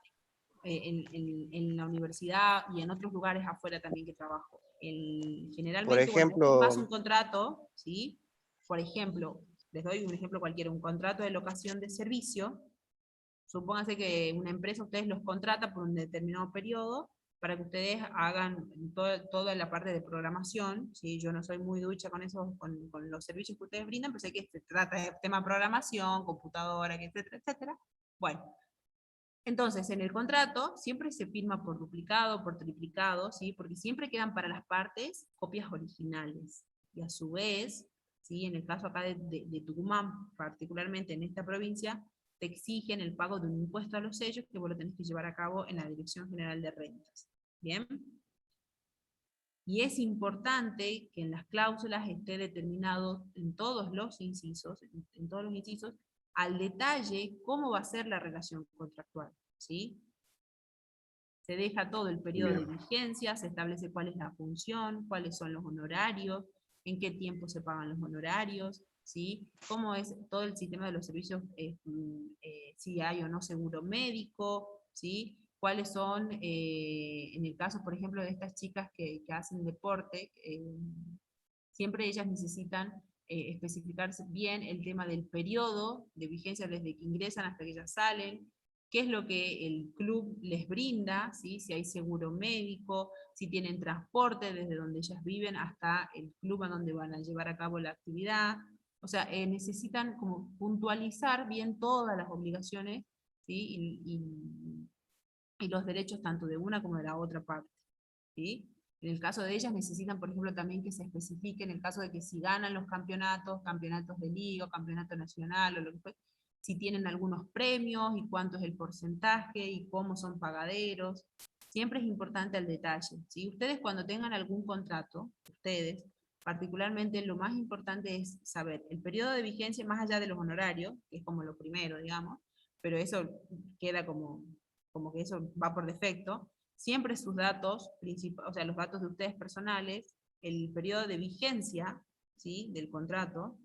en la universidad y en otros lugares afuera también que trabajo. Generalmente, ejemplo- vos firmás un contrato, ¿sí? Por ejemplo, les doy un ejemplo cualquiera, un contrato de locación de servicio. Supónganse que una empresa ustedes los contrata por un determinado periodo para que ustedes hagan toda la parte de programación, ¿sí? Yo no soy muy ducha con eso, con los servicios que ustedes brindan, pero sé que se trata de tema de programación, computadora, etcétera, etcétera. Bueno, entonces en el contrato siempre se firma por duplicado, por triplicado, ¿sí? Porque siempre quedan para las partes copias originales. Y a su vez, ¿sí? En el caso acá de Tucumán, particularmente en esta provincia, te exigen el pago de un impuesto a los sellos que vos lo tenés que llevar a cabo en la Dirección General de Rentas. ¿Bien? Y es importante que en las cláusulas esté determinado en todos los incisos, al detalle cómo va a ser la relación contractual, ¿sí? Se deja todo el periodo de vigencia, se establece cuál es la función, cuáles son los honorarios, en qué tiempo se pagan los honorarios, ¿sí? Cómo es todo el sistema de los servicios, si hay o no seguro médico, ¿sí? Cuáles son, en el caso, por ejemplo, de estas chicas que hacen deporte, siempre ellas necesitan especificarse bien el tema del periodo de vigencia desde que ingresan hasta que ya salen, qué es lo que el club les brinda, ¿sí? Si hay seguro médico, si tienen transporte desde donde ellas viven hasta el club a donde van a llevar a cabo la actividad. O sea, necesitan como puntualizar bien todas las obligaciones, ¿sí? Y los derechos tanto de una como de la otra parte, ¿sí? En el caso de ellas necesitan, por ejemplo, también que se especifique en el caso de que si ganan los campeonatos, campeonatos de liga, campeonato nacional o lo que fuese, si tienen algunos premios y cuánto es el porcentaje y cómo son pagaderos. Siempre es importante el detalle. ¿Sí? Ustedes cuando tengan algún contrato, ustedes, particularmente lo más importante es saber el periodo de vigencia más allá de los honorarios, que es como lo primero, digamos, pero eso queda como que eso va por defecto. Siempre sus datos, o sea, los datos de ustedes personales, el periodo de vigencia, ¿sí? Del contrato,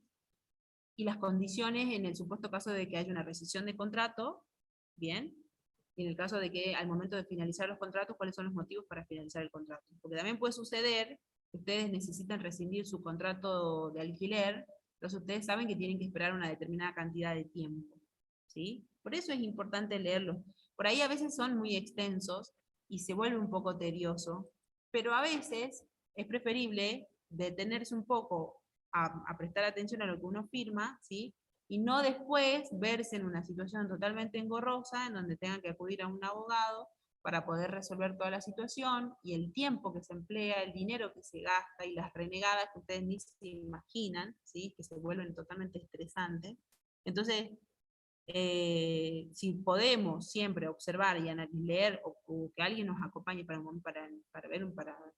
y las condiciones en el supuesto caso de que haya una rescisión de contrato, bien, y en el caso de que al momento de finalizar los contratos, cuáles son los motivos para finalizar el contrato. Porque también puede suceder que ustedes necesitan rescindir su contrato de alquiler, entonces ustedes saben que tienen que esperar una determinada cantidad de tiempo, ¿sí? Por eso es importante leerlos. Por ahí a veces son muy extensos y se vuelve un poco tedioso, pero a veces es preferible detenerse un poco a prestar atención a lo que uno firma, ¿sí? Y no después verse en una situación totalmente engorrosa en donde tengan que acudir a un abogado para poder resolver toda la situación, y el tiempo que se emplea, el dinero que se gasta y las renegadas que ustedes ni se imaginan, ¿sí? Que se vuelven totalmente estresantes. Entonces, si podemos siempre observar y leer o que alguien nos acompañe para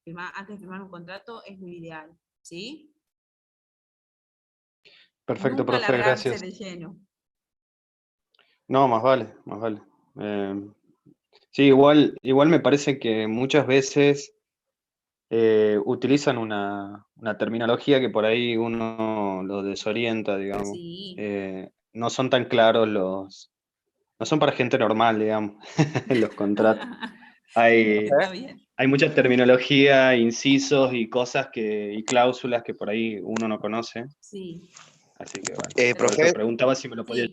firmar, antes de firmar un contrato, es lo ideal, ¿sí? Perfecto, Nunca profe, largarse gracias. de lleno. No, más vale, más vale. Sí, igual me parece que muchas veces utilizan una terminología que por ahí uno lo desorienta, digamos. Sí. No son tan claros no son para gente normal, digamos, los contratos. Está bien. Hay mucha terminología, incisos y cosas y cláusulas que por ahí uno no conoce. Sí. Así que bueno, por Profe, eso preguntaba si me lo podía...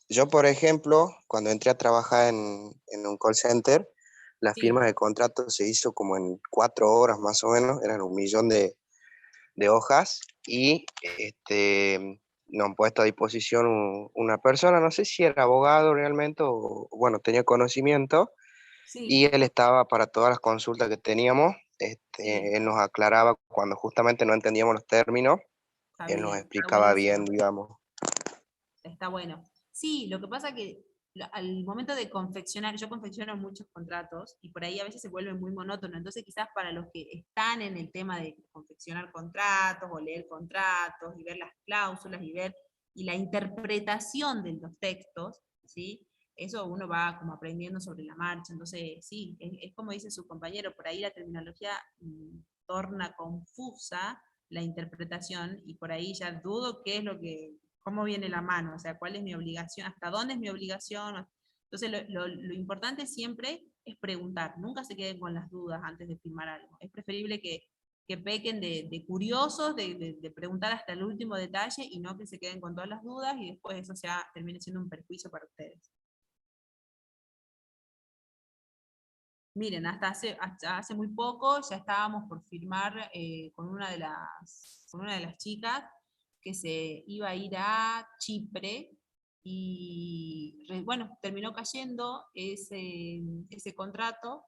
yo por ejemplo, cuando entré a trabajar en un call center, la firma de contrato se hizo como en 4 horas más o menos, eran 1.000.000 de hojas, y nos han puesto a disposición una persona, no sé si era abogado realmente, o bueno, tenía conocimiento, y él estaba para todas las consultas que teníamos. Él nos aclaraba cuando justamente no entendíamos los términos, él nos explicaba bien, digamos. Está bueno. Sí, lo que pasa que al momento de confeccionar, yo confecciono muchos contratos y por ahí a veces se vuelve muy monótono, entonces quizás para los que están en el tema de confeccionar contratos o leer contratos y ver las cláusulas y la interpretación de los textos, ¿sí? Eso uno va como aprendiendo sobre la marcha, entonces sí, es como dice su compañero, por ahí la terminología torna confusa la interpretación y por ahí ya dudo qué es lo que, cómo viene la mano, o sea, cuál es mi obligación, hasta dónde es mi obligación. Entonces lo importante siempre es preguntar, nunca se queden con las dudas antes de firmar algo. Es preferible que pequen de curiosos, de preguntar hasta el último detalle y no que se queden con todas las dudas y después eso termine siendo un perjuicio para ustedes. Miren, hasta hace muy poco ya estábamos por firmar con una de las chicas que se iba a ir a Chipre y bueno, terminó cayendo ese contrato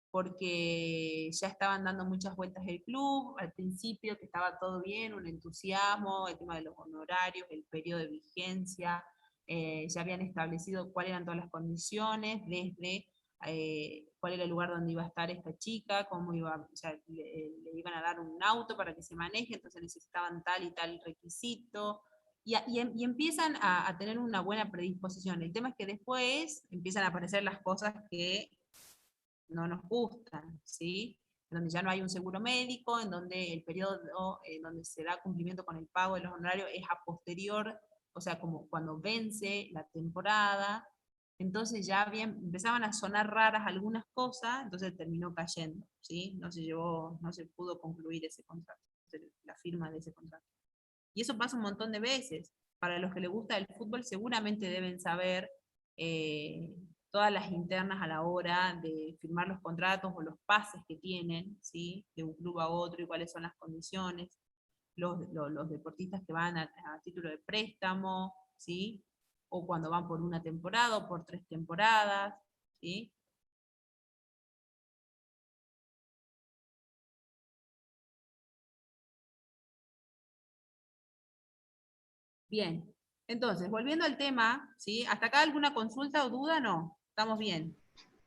porque ya estaban dando muchas vueltas el club, al principio que estaba todo bien, un entusiasmo, el tema de los honorarios, el periodo de vigencia, ya habían establecido cuáles eran todas las condiciones, desde cuál era el lugar donde iba a estar esta chica, cómo iba, o sea, le iban a dar un auto para que se maneje, entonces necesitaban tal y tal requisito, y empiezan a tener una buena predisposición. El tema es que después empiezan a aparecer las cosas que no nos gustan, ¿sí? Donde ya no hay un seguro médico, en donde el periodo en donde se da cumplimiento con el pago de los honorarios es a posterior, o sea, como cuando vence la temporada. Entonces ya empezaban a sonar raras algunas cosas, entonces terminó cayendo, ¿sí? No se pudo concluir ese contrato, la firma de ese contrato. Y eso pasa un montón de veces. Para los que les gusta el fútbol seguramente deben saber todas las internas a la hora de firmar los contratos o los pases que tienen, ¿sí? De un club a otro y cuáles son las condiciones. Los deportistas que van a título de préstamo, ¿sí? O cuando van por una temporada o por 3 temporadas, ¿sí? Bien, entonces, volviendo al tema, ¿sí? ¿Hasta acá alguna consulta o duda? No, estamos bien.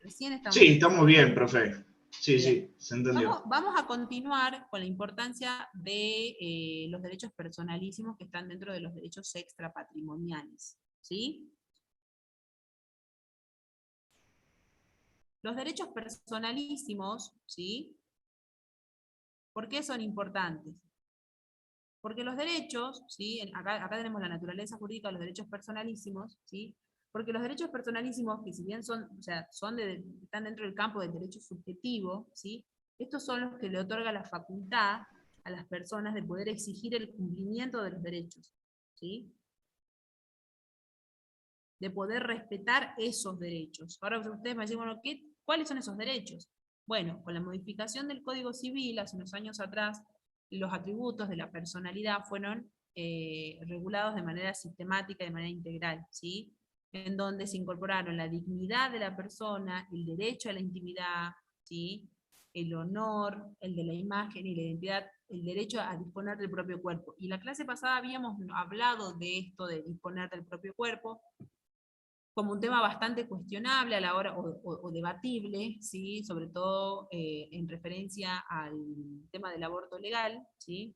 Recién estamos Sí, estamos bien, profe. Sí, sí, se entendió. Vamos a continuar con la importancia de los derechos personalísimos que están dentro de los derechos extrapatrimoniales, ¿sí? Los derechos personalísimos, ¿sí? ¿Por qué son importantes? Porque los derechos, ¿sí? Acá tenemos la naturaleza jurídica de los derechos personalísimos, ¿sí? Porque los derechos personalísimos, que si bien son, o sea, están dentro del campo del derecho subjetivo, ¿sí? Estos son los que le otorga la facultad a las personas de poder exigir el cumplimiento de los derechos, ¿sí? De poder respetar esos derechos. Ahora ustedes me dicen, bueno, ¿cuáles son esos derechos? Bueno, con la modificación del Código Civil hace unos años atrás, los atributos de la personalidad fueron regulados de manera sistemática, de manera integral, ¿sí? En donde se incorporaron la dignidad de la persona, el derecho a la intimidad, ¿sí? El honor, el de la imagen y la identidad, el derecho a disponer del propio cuerpo. Y la clase pasada habíamos hablado de esto de disponer del propio cuerpo, como un tema bastante cuestionable a la hora, o debatible, ¿sí? Sobre todo en referencia al tema del aborto legal, ¿sí?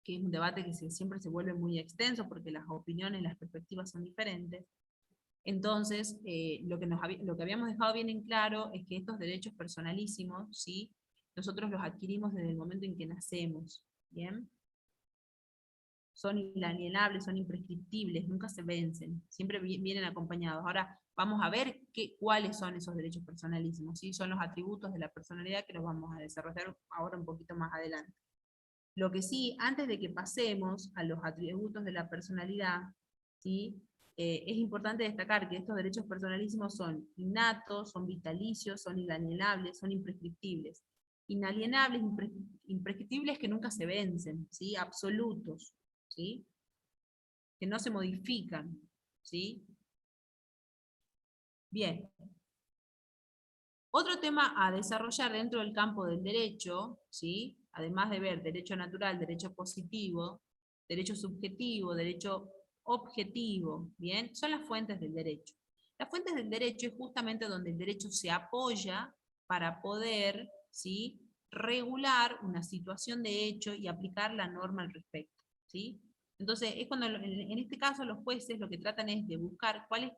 Que es un debate que siempre se vuelve muy extenso porque las opiniones, las perspectivas son diferentes. Entonces, lo que habíamos dejado bien en claro es que estos derechos personalísimos, ¿sí? Nosotros los adquirimos desde el momento en que nacemos, ¿bien? Son inalienables, son imprescriptibles, nunca se vencen, siempre vienen acompañados. Ahora vamos a ver cuáles son esos derechos personalísimos, ¿sí? Son los atributos de la personalidad que los vamos a desarrollar ahora un poquito más adelante. Lo que sí, antes de que pasemos a los atributos de la personalidad, ¿sí? Es importante destacar que estos derechos personalísimos son innatos, son vitalicios, son inalienables, son imprescriptibles. Inalienables, imprescriptibles que nunca se vencen, ¿sí? Absolutos, ¿sí? Que no se modifican, ¿sí? Bien. Otro tema a desarrollar dentro del campo del derecho, ¿sí? Además de ver derecho natural, derecho positivo, derecho subjetivo, derecho objetivo, ¿bien? Son las fuentes del derecho. Las fuentes del derecho es justamente donde el derecho se apoya para poder, ¿sí? Regular una situación de hecho y aplicar la norma al respecto, ¿sí? Entonces, es cuando en este caso los jueces lo que tratan es de buscar cuál es.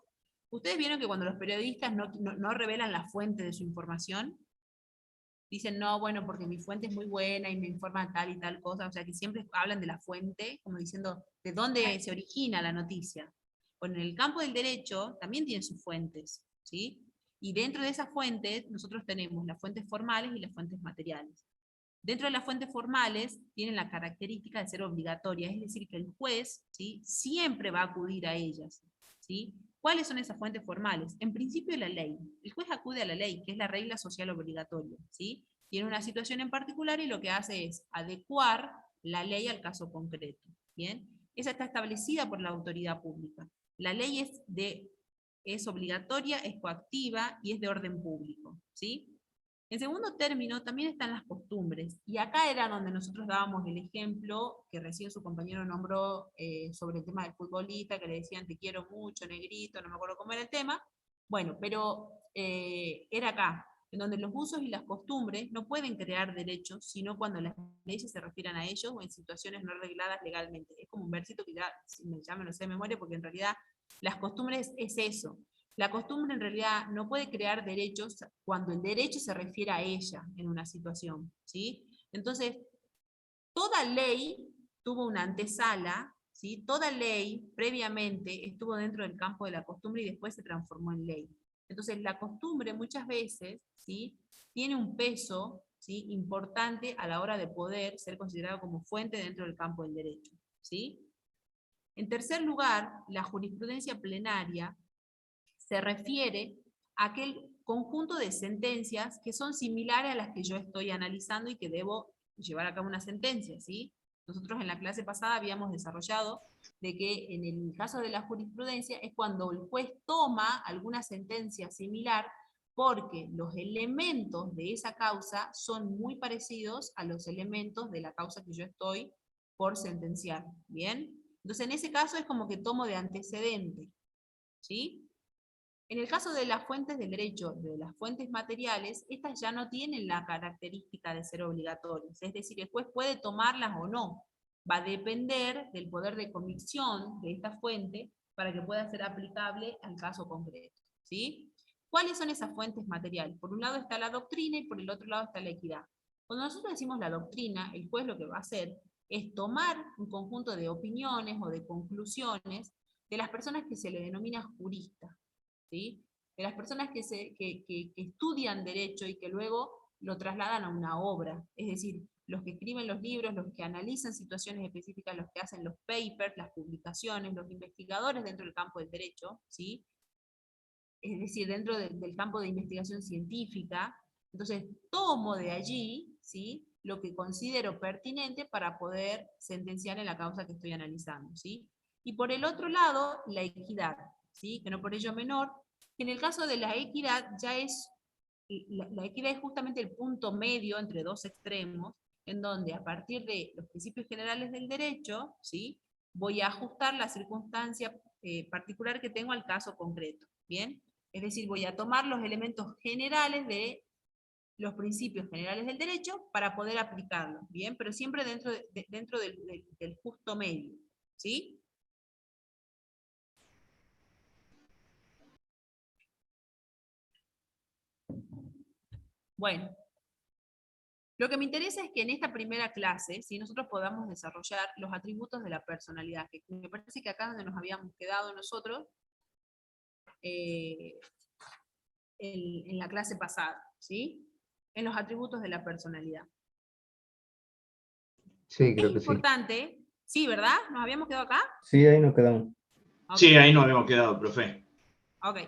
Ustedes vieron que cuando los periodistas no revelan la fuente de su información, dicen, no, bueno, porque mi fuente es muy buena y me informa tal y tal cosa, o sea que siempre hablan de la fuente, como diciendo, de dónde se origina la noticia. Bueno, en el campo del derecho también tiene sus fuentes, ¿sí? Y dentro de esas fuentes nosotros tenemos las fuentes formales y las fuentes materiales. Dentro de las fuentes formales tienen la característica de ser obligatorias, es decir, que el juez, ¿sí? Siempre va a acudir a ellas, ¿sí? ¿Cuáles son esas fuentes formales? En principio la ley. El juez acude a la ley, que es la regla social obligatoria, ¿sí? Tiene una situación en particular y lo que hace es adecuar la ley al caso concreto, ¿bien? Esa está establecida por la autoridad pública. La ley es obligatoria, es coactiva y es de orden público, ¿sí? En segundo término, también están las costumbres, y acá era donde nosotros dábamos el ejemplo que recién su compañero nombró sobre el tema del futbolista, que le decían te quiero mucho, negrito, no me acuerdo cómo era el tema. Bueno, pero era acá, en donde los usos y las costumbres no pueden crear derechos, sino cuando las leyes se refieran a ellos o en situaciones no regladas legalmente. Es como un versito que ya me lo sé de memoria, porque en realidad las costumbres es eso. La costumbre en realidad no puede crear derechos cuando el derecho se refiere a ella en una situación, ¿sí? Entonces, toda ley tuvo una antesala, ¿sí? Toda ley previamente estuvo dentro del campo de la costumbre y después se transformó en ley. Entonces, la costumbre muchas veces, ¿sí? Tiene un peso, ¿sí? Importante a la hora de poder ser considerado como fuente dentro del campo del derecho, ¿sí? En tercer lugar, la jurisprudencia plenaria se refiere a aquel conjunto de sentencias que son similares a las que yo estoy analizando y que debo llevar a cabo una sentencia, ¿sí? Nosotros en la clase pasada habíamos desarrollado de que en el caso de la jurisprudencia es cuando el juez toma alguna sentencia similar porque los elementos de esa causa son muy parecidos a los elementos de la causa que yo estoy por sentenciar, ¿bien? Entonces en ese caso es como que tomo de antecedente, ¿sí? En el caso de las fuentes del derecho, de las fuentes materiales, estas ya no tienen la característica de ser obligatorias, es decir, el juez puede tomarlas o no, va a depender del poder de convicción de esta fuente para que pueda ser aplicable al caso concreto, ¿sí? ¿Cuáles son esas fuentes materiales? Por un lado está la doctrina y por el otro lado está la equidad. Cuando nosotros decimos la doctrina, el juez lo que va a hacer es tomar un conjunto de opiniones o de conclusiones de las personas que se le denomina juristas, ¿sí? De las personas que estudian derecho y que luego lo trasladan a una obra, es decir, los que escriben los libros, los que analizan situaciones específicas, los que hacen los papers, las publicaciones, los investigadores dentro del campo del derecho, ¿sí? Es decir, dentro del campo de investigación científica. Entonces, tomo de allí, ¿sí?, lo que considero pertinente para poder sentenciar en la causa que estoy analizando, ¿sí? Y por el otro lado, la equidad, ¿sí?, que no por ello menor. En el caso de la equidad, la equidad es justamente el punto medio entre dos extremos, en donde a partir de los principios generales del derecho, ¿sí?, voy a ajustar la circunstancia particular que tengo al caso concreto, ¿bien? Es decir, voy a tomar los elementos generales de los principios generales del derecho para poder aplicarlos, ¿bien? Pero siempre dentro del justo medio, ¿sí? Bueno, lo que me interesa es que en esta primera clase, si nosotros podamos desarrollar los atributos de la personalidad, que me parece que acá es donde nos habíamos quedado nosotros en la clase pasada, ¿sí? En los atributos de la personalidad. Sí, creo que Es importante, sí, ¿verdad? ¿Nos habíamos quedado acá? Sí, ahí nos quedamos. Okay. Sí, ahí nos habíamos quedado, profe. Ok.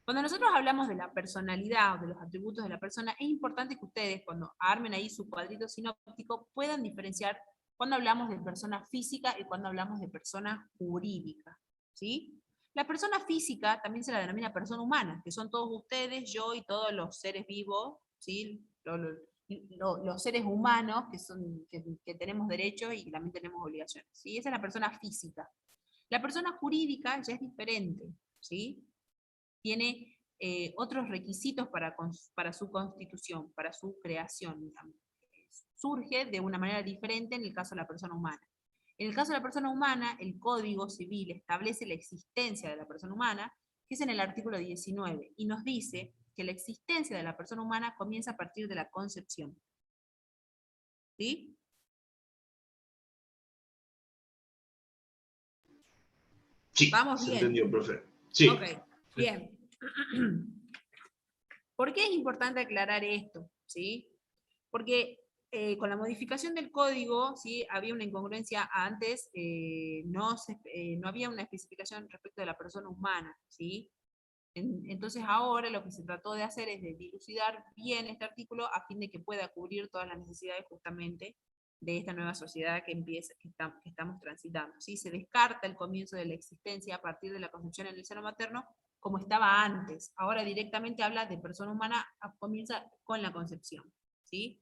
Cuando nosotros hablamos de la personalidad o de los atributos de la persona, es importante que ustedes, cuando armen ahí su cuadrito sinóptico, puedan diferenciar cuando hablamos de persona física y cuando hablamos de persona jurídica, ¿sí? La persona física también se la denomina persona humana, que son todos ustedes, yo y todos los seres vivos, ¿sí? Los seres humanos que tenemos derechos y también tenemos obligaciones, ¿sí? Esa es la persona física. La persona jurídica ya es diferente, ¿sí? Tiene otros requisitos para su constitución, para su creación, digamos. Surge de una manera diferente en el caso de la persona humana. En el caso de la persona humana, el Código Civil establece la existencia de la persona humana, que es en el artículo 19, y nos dice que la existencia de la persona humana comienza a partir de la concepción. ¿Sí? Sí, ¿vamos se bien? entendió, profe. Sí. Ok, bien. ¿Por qué es importante aclarar esto? ¿Sí? Porque con la modificación del código, ¿sí?, había una incongruencia antes, no había una especificación respecto de la persona humana, ¿sí? Entonces ahora lo que se trató de hacer es de dilucidar bien este artículo a fin de que pueda cubrir todas las necesidades justamente de esta nueva sociedad que estamos transitando, ¿sí? Se descarta el comienzo de la existencia a partir de la concepción en el seno materno como estaba antes. Ahora directamente habla de persona humana, comienza con la concepción, ¿sí?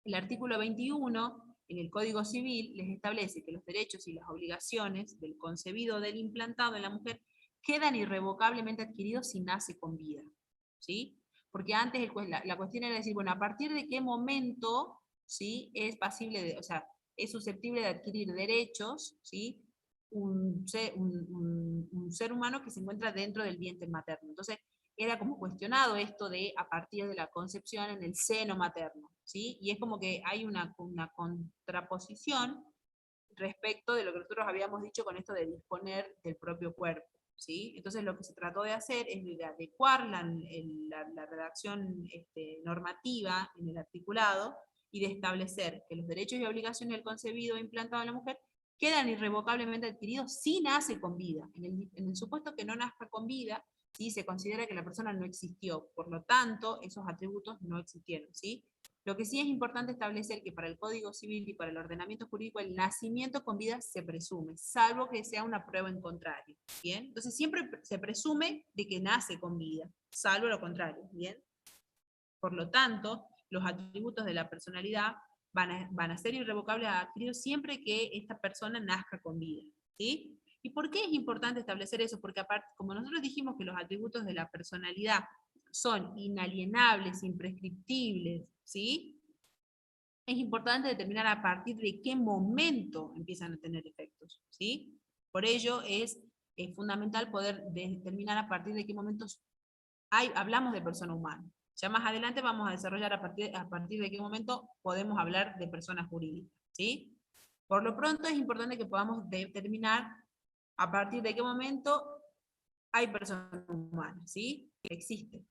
El artículo 21 en el Código Civil les establece que los derechos y las obligaciones del concebido o del implantado en la mujer quedan irrevocablemente adquiridos si nace con vida, ¿sí? Porque antes la cuestión era decir, bueno, ¿a partir de qué momento, ¿sí?, es pasible de, o sea, es susceptible de adquirir derechos, ¿sí?, un ser humano que se encuentra dentro del vientre materno? Entonces, era como cuestionado esto de a partir de la concepción en el seno materno, ¿sí? Y es como que hay una contraposición respecto de lo que nosotros habíamos dicho con esto de disponer del propio cuerpo, ¿sí? Entonces lo que se trató de hacer es de adecuar la redacción normativa en el articulado y de establecer que los derechos y obligaciones del concebido o implantado en la mujer quedan irrevocablemente adquiridos si nace con vida. En el supuesto que no nazca con vida, ¿sí? Se considera que la persona no existió, por lo tanto, esos atributos no existieron, ¿sí? Lo que sí es importante establecer que para el Código Civil y para el ordenamiento jurídico el nacimiento con vida se presume, salvo que sea una prueba en contrario, ¿bien? Entonces siempre se presume de que nace con vida, salvo lo contrario, ¿bien? Por lo tanto, los atributos de la personalidad van a ser irrevocables adquiridos siempre que esta persona nazca con vida, ¿sí? ¿Y por qué es importante establecer eso? Porque aparte, como nosotros dijimos que los atributos de la personalidad son inalienables, imprescriptibles, ¿sí? Es importante determinar a partir de qué momento empiezan a tener efectos, ¿sí? Por ello es fundamental poder determinar a partir de qué momentos hablamos de persona humana. Ya más adelante vamos a desarrollar a partir de qué momento podemos hablar de persona jurídica, ¿sí? Por lo pronto es importante que podamos determinar a partir de qué momento hay persona humana, ¿sí? Que existe.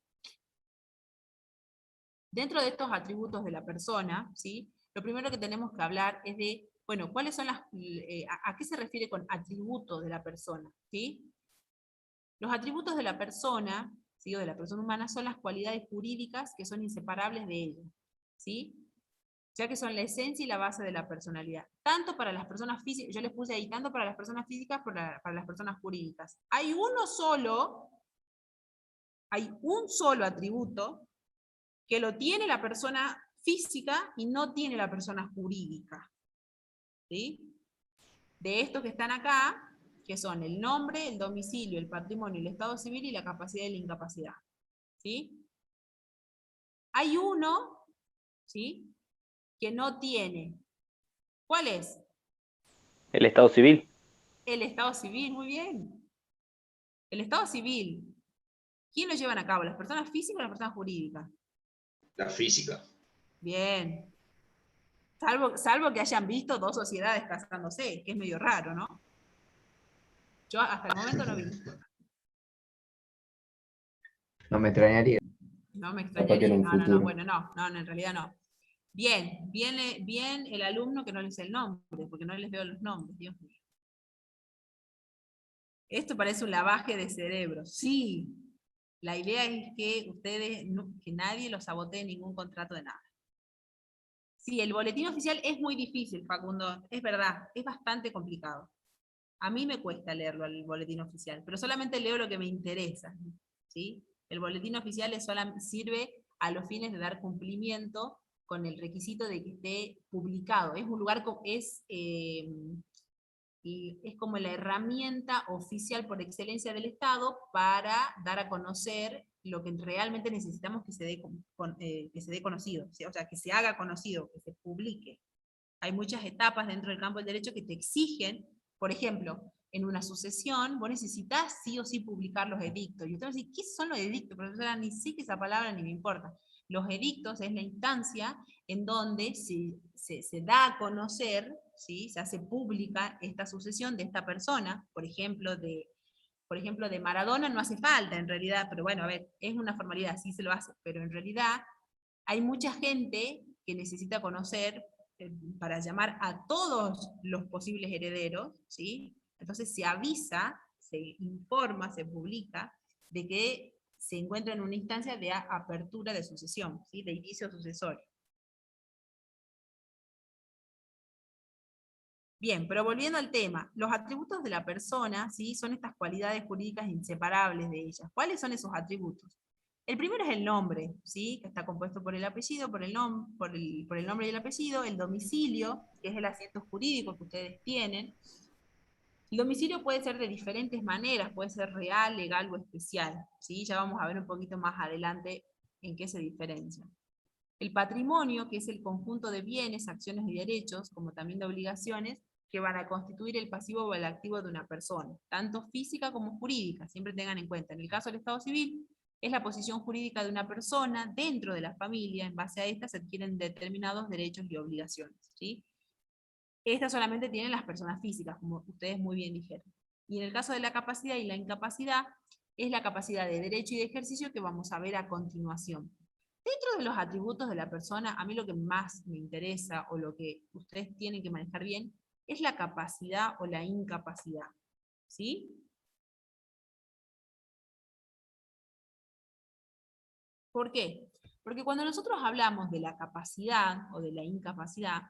Dentro de estos atributos de la persona, ¿sí? Lo primero que tenemos que hablar es de, bueno, ¿cuáles son a qué se refiere con atributos de la persona? ¿Sí? Los atributos de la persona, ¿sí? O de la persona humana, son las cualidades jurídicas que son inseparables de ella, ¿sí? Ya que son la esencia y la base de la personalidad. Tanto para las personas físicas, yo les puse ahí, tanto para las personas físicas como para las personas jurídicas. Hay un solo atributo que lo tiene la persona física y no tiene la persona jurídica, ¿sí? De estos que están acá, que son el nombre, el domicilio, el patrimonio, el estado civil y la capacidad y la incapacidad, ¿sí? Hay uno, ¿sí?, que no tiene. ¿Cuál es? El estado civil. El estado civil, muy bien. El estado civil, ¿quién lo llevan a cabo? ¿Las personas físicas o las personas jurídicas? La física. Bien. Salvo que hayan visto dos sociedades casándose, que es medio raro, ¿no? Yo hasta el momento no vi. No me extrañaría. No me Capaz que extrañaría. en un No, futuro. bueno, no, en realidad no. Bien, bien el alumno que no les sé el nombre, porque no les veo los nombres, Dios mío. Esto parece un lavaje de cerebro. Sí, la idea es que ustedes, que nadie los sabotee ningún contrato de nada. Sí, el boletín oficial es muy difícil, Facundo, es verdad, es bastante complicado. A mí me cuesta leerlo el boletín oficial, pero solamente leo lo que me interesa, ¿sí? El boletín oficial sirve a los fines de dar cumplimiento con el requisito de que esté publicado. Es un lugar, es como la herramienta oficial por excelencia del Estado para dar a conocer lo que realmente necesitamos que se dé conocido, ¿sí? O sea, que se haga conocido, que se publique. Hay muchas etapas dentro del campo del derecho que te exigen, por ejemplo, en una sucesión, vos necesitas sí o sí publicar los edictos. Y usted va a decir, ¿qué son los edictos? Profesora, ni sé que esa palabra ni me importa. Los edictos es la instancia en donde se da a conocer, ¿sí? Se hace pública esta sucesión de esta persona, por ejemplo, de Maradona no hace falta en realidad, pero bueno, a ver, es una formalidad, sí se lo hace, pero en realidad hay mucha gente que necesita conocer para llamar a todos los posibles herederos, ¿sí? Entonces se avisa, se informa, se publica de que se encuentra en una instancia de apertura de sucesión, ¿sí? De inicio sucesorio. Bien, pero volviendo al tema, los atributos de la persona, ¿sí?, son estas cualidades jurídicas inseparables de ellas. ¿Cuáles son esos atributos? El primero es el nombre, ¿sí?, que está compuesto por el apellido, por el nombre y el apellido, el domicilio, que es el asiento jurídico que ustedes tienen. El domicilio puede ser de diferentes maneras, puede ser real, legal o especial, ¿sí? Ya vamos a ver un poquito más adelante en qué se diferencia. El patrimonio, que es el conjunto de bienes, acciones y derechos, como también de obligaciones, que van a constituir el pasivo o el activo de una persona, tanto física como jurídica, siempre tengan en cuenta. En el caso del Estado civil, es la posición jurídica de una persona dentro de la familia, en base a esta se adquieren determinados derechos y obligaciones, ¿sí? Estas solamente tienen las personas físicas, como ustedes muy bien dijeron. Y en el caso de la capacidad y la incapacidad, es la capacidad de derecho y de ejercicio que vamos a ver a continuación. Dentro de los atributos de la persona, a mí lo que más me interesa, o lo que ustedes tienen que manejar bien, es la capacidad o la incapacidad. ¿Sí? ¿Por qué? Porque cuando nosotros hablamos de la capacidad o de la incapacidad,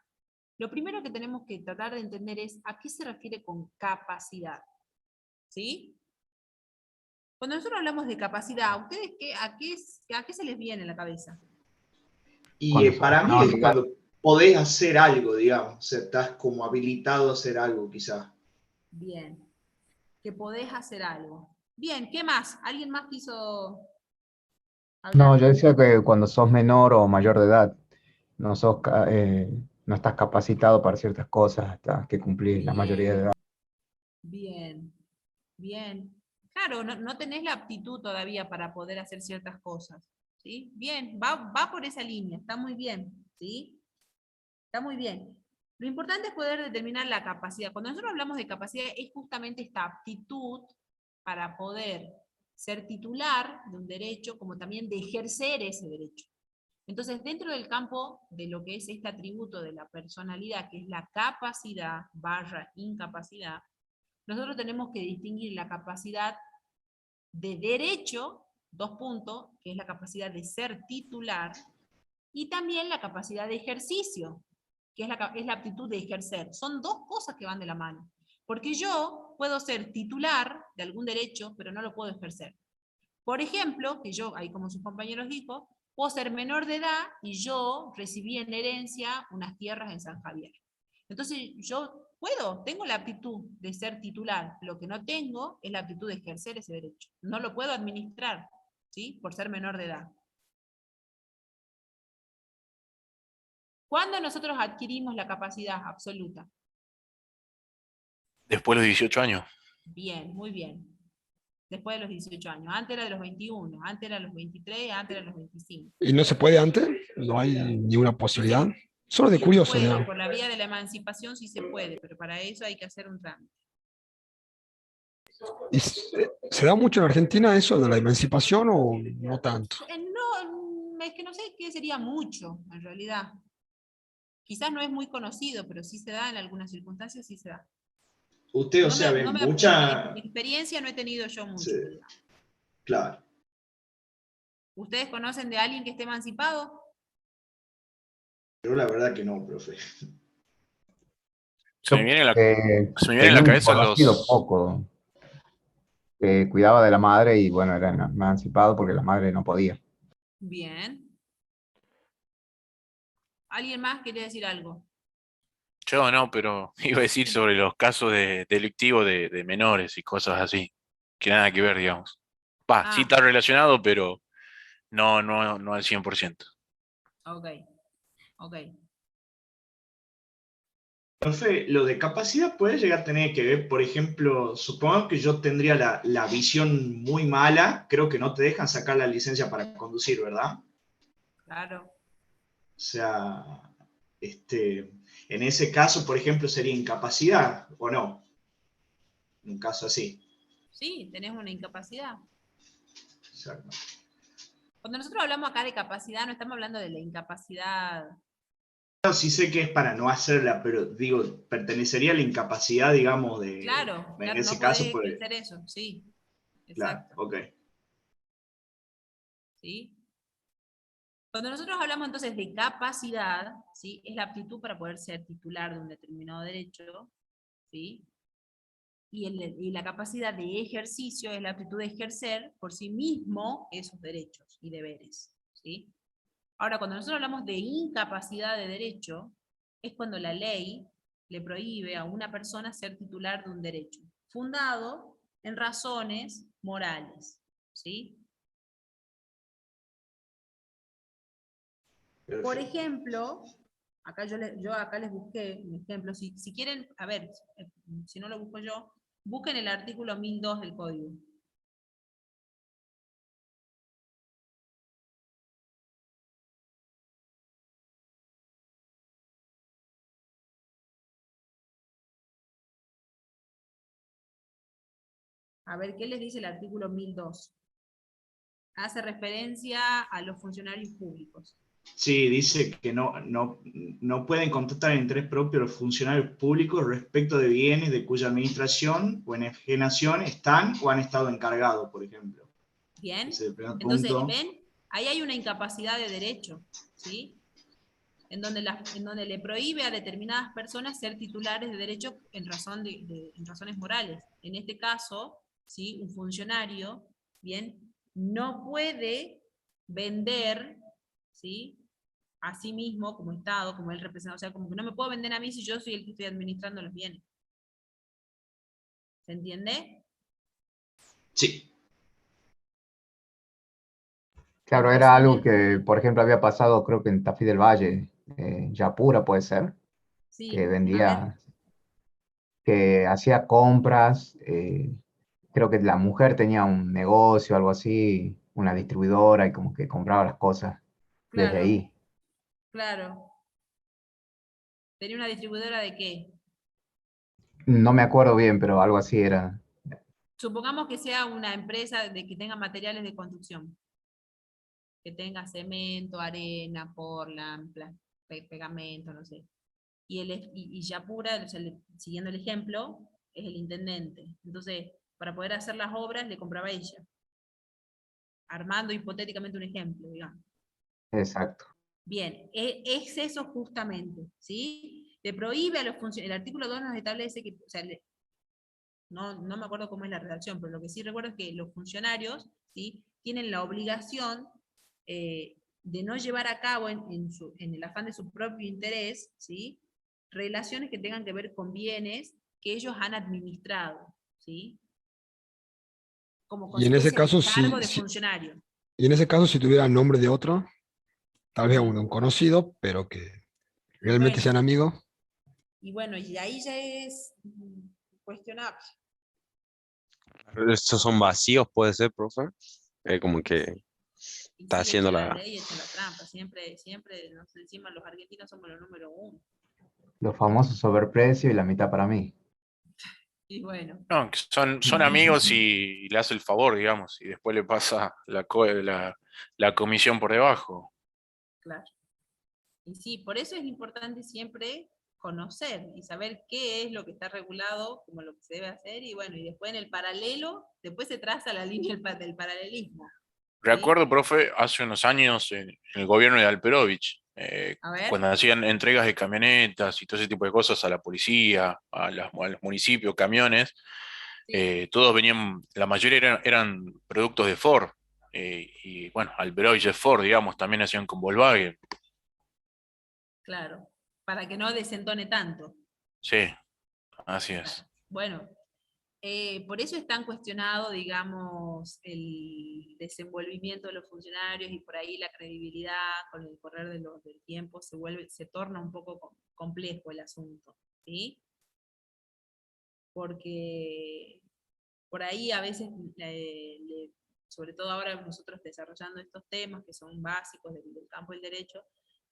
lo primero que tenemos que tratar de entender es a qué se refiere con capacidad. ¿Sí? Cuando nosotros hablamos de capacidad, ¿ustedes a qué se les viene en la cabeza? Y para mí es cuando podés hacer algo, digamos, o sea, estás como habilitado a hacer algo, quizás. Bien, que podés hacer algo. Bien, ¿qué más? ¿Alguien más quiso hablar? No, yo decía que cuando sos menor o mayor de edad, no no estás capacitado para ciertas cosas hasta que cumplís la mayoría de edad. Bien, bien. Claro, no tenés la aptitud todavía para poder hacer ciertas cosas. ¿Sí? Bien, va por esa línea, está muy bien. ¿Sí? Está muy bien. Lo importante es poder determinar la capacidad. Cuando nosotros hablamos de capacidad, es justamente esta aptitud para poder ser titular de un derecho, como también de ejercer ese derecho. Entonces, dentro del campo de lo que es este atributo de la personalidad, que es la capacidad / incapacidad, nosotros tenemos que distinguir la capacidad de derecho, 2 puntos, que es la capacidad de ser titular, y también la capacidad de ejercicio, que es la aptitud de ejercer. Son 2 cosas que van de la mano. Porque yo puedo ser titular de algún derecho, pero no lo puedo ejercer. Por ejemplo, que yo, ahí como sus compañeros dijo, puedo ser menor de edad y yo recibí en herencia unas tierras en San Javier. Entonces yo tengo la aptitud de ser titular, lo que no tengo es la aptitud de ejercer ese derecho. No lo puedo administrar, ¿sí? Por ser menor de edad. ¿Cuándo nosotros adquirimos la capacidad absoluta? Después de los 18 años. Bien, muy bien. Después de los 18 años. Antes era de los 21, antes era de los 23, antes era de los 25. ¿Y no se puede antes? ¿No hay ninguna posibilidad? Solo de curioso, puede, digamos. por la vía de la emancipación sí se puede, pero para eso hay que hacer un trámite. ¿Y se da mucho en Argentina eso de la emancipación o no tanto? No, es que no sé qué sería mucho, en realidad. Quizás no es muy conocido, pero sí se da en algunas circunstancias, sí se da. Usted, o sea, ve En mucha... mi experiencia no he tenido yo mucho. Sí, claro. ¿Ustedes conocen de alguien que esté emancipado? Yo la verdad que no, profe. Se me viene en la Tenía un cabeza conocido poco, que cuidaba de la madre y bueno, era emancipado porque la madre no podía. Bien. ¿Alguien más quiere decir algo? Yo no, pero iba a decir sobre los casos delictivos de menores y cosas así, que nada que ver, digamos. Sí está relacionado, pero no al 100%. Ok, ok. Profe, lo de capacidad puede llegar a tener que ver, por ejemplo, supongamos que yo tendría la visión muy mala, creo que no te dejan sacar la licencia para conducir, ¿verdad? Claro. O sea, en ese caso, por ejemplo, sería incapacidad, ¿o no? Un caso así. Sí, tenés una incapacidad. Exacto. Cuando nosotros hablamos acá de capacidad, no estamos hablando de la incapacidad. No, sí sé que es para no hacerla, pero digo, pertenecería a la incapacidad, digamos, de... Claro, En no ese podés caso, pues... ejercer eso, sí. Claro, Exacto. ok. ¿Sí? Cuando nosotros hablamos entonces de capacidad, ¿sí? Es la aptitud para poder ser titular de un determinado derecho, ¿sí? Y la capacidad de ejercicio es la aptitud de ejercer por sí mismo esos derechos y deberes, ¿sí? Ahora, cuando nosotros hablamos de incapacidad de derecho, es cuando la ley le prohíbe a una persona ser titular de un derecho, fundado en razones morales, ¿sí? Por ejemplo, acá yo acá les busqué un ejemplo, si quieren, a ver, si no lo busco yo, busquen el artículo 1002 del Código. A ver, ¿qué les dice el artículo 1002? Hace referencia a los funcionarios públicos. Sí, dice que no pueden contestar en interés propio los funcionarios públicos respecto de bienes de cuya administración o enajenación están o han estado encargados, por ejemplo. Bien, Ese es el primer entonces, punto. ¿ven? Ahí hay una incapacidad de derecho, ¿sí? En donde le prohíbe a determinadas personas ser titulares de derechos en razones morales. En este caso, ¿sí? Un funcionario, bien, no puede vender, ¿sí? A sí mismo como Estado, como él representa, o sea, como que no me puedo vender a mí si yo soy el que estoy administrando los bienes. ¿Se entiende? Sí. Claro, era algo que, por ejemplo, había pasado, creo que en Tafí del Valle, Yapura puede ser, Sí, que a ver. vendía, que hacía compras, creo que la mujer tenía un negocio, algo así, una distribuidora, y como que compraba las cosas desde Claro, ahí. claro. ¿Tenía una distribuidora de qué? No me acuerdo bien, pero algo así era. Supongamos que sea una empresa de que tenga materiales de construcción, que tenga cemento, arena, portland, pegamento, no sé. Y Yapura, o sea, siguiendo el ejemplo, es el intendente. Entonces, para poder hacer las obras, le compraba ella. Armando hipotéticamente un ejemplo, digamos. Exacto. Bien, es eso justamente, ¿sí? Le prohíbe a los funcionarios, el artículo 2 nos establece que, o sea, no me acuerdo cómo es la redacción, pero lo que sí recuerdo es que los funcionarios, ¿sí? Tienen la obligación de no llevar a cabo en el afán de su propio interés, ¿sí? Relaciones que tengan que ver con bienes que ellos han administrado, ¿sí? Como Y en ese consecuencia caso, del cargo de funcionario. y en ese caso, si tuviera el nombre de otro, tal vez un conocido, pero que realmente Bueno, sean amigos. y bueno, y ahí ya es cuestionable. Estos son vacíos, puede ser, profe. Como que Y está sí, haciendo echa la la... ley, echa la trampa. Siempre, encima los argentinos somos los número uno. Los famosos sobreprecio y la mitad para mí. Y bueno. No, que son amigos y le hace el favor, digamos, y después le pasa la comisión por debajo. Claro. Y sí, por eso es importante siempre conocer y saber qué es lo que está regulado, como lo que se debe hacer, y bueno, y después en el paralelo, después se traza la línea del paralelismo. Recuerdo, profe, hace unos años en el gobierno de Alperovich, A ver. cuando hacían entregas de camionetas y todo ese tipo de cosas a la policía, a los municipios, camiones, todos venían, la mayoría eran productos de Ford. Y bueno, Alperovich es Ford, digamos, también hacían con Volkswagen. Claro, para que no desentone tanto. Sí, así es. Bueno, por eso es tan cuestionado, digamos, el desenvolvimiento de los funcionarios y por ahí la credibilidad con el correr del tiempo se torna un poco complejo el asunto, ¿sí? Porque por ahí a veces, sobre todo ahora nosotros desarrollando estos temas que son básicos del campo del derecho,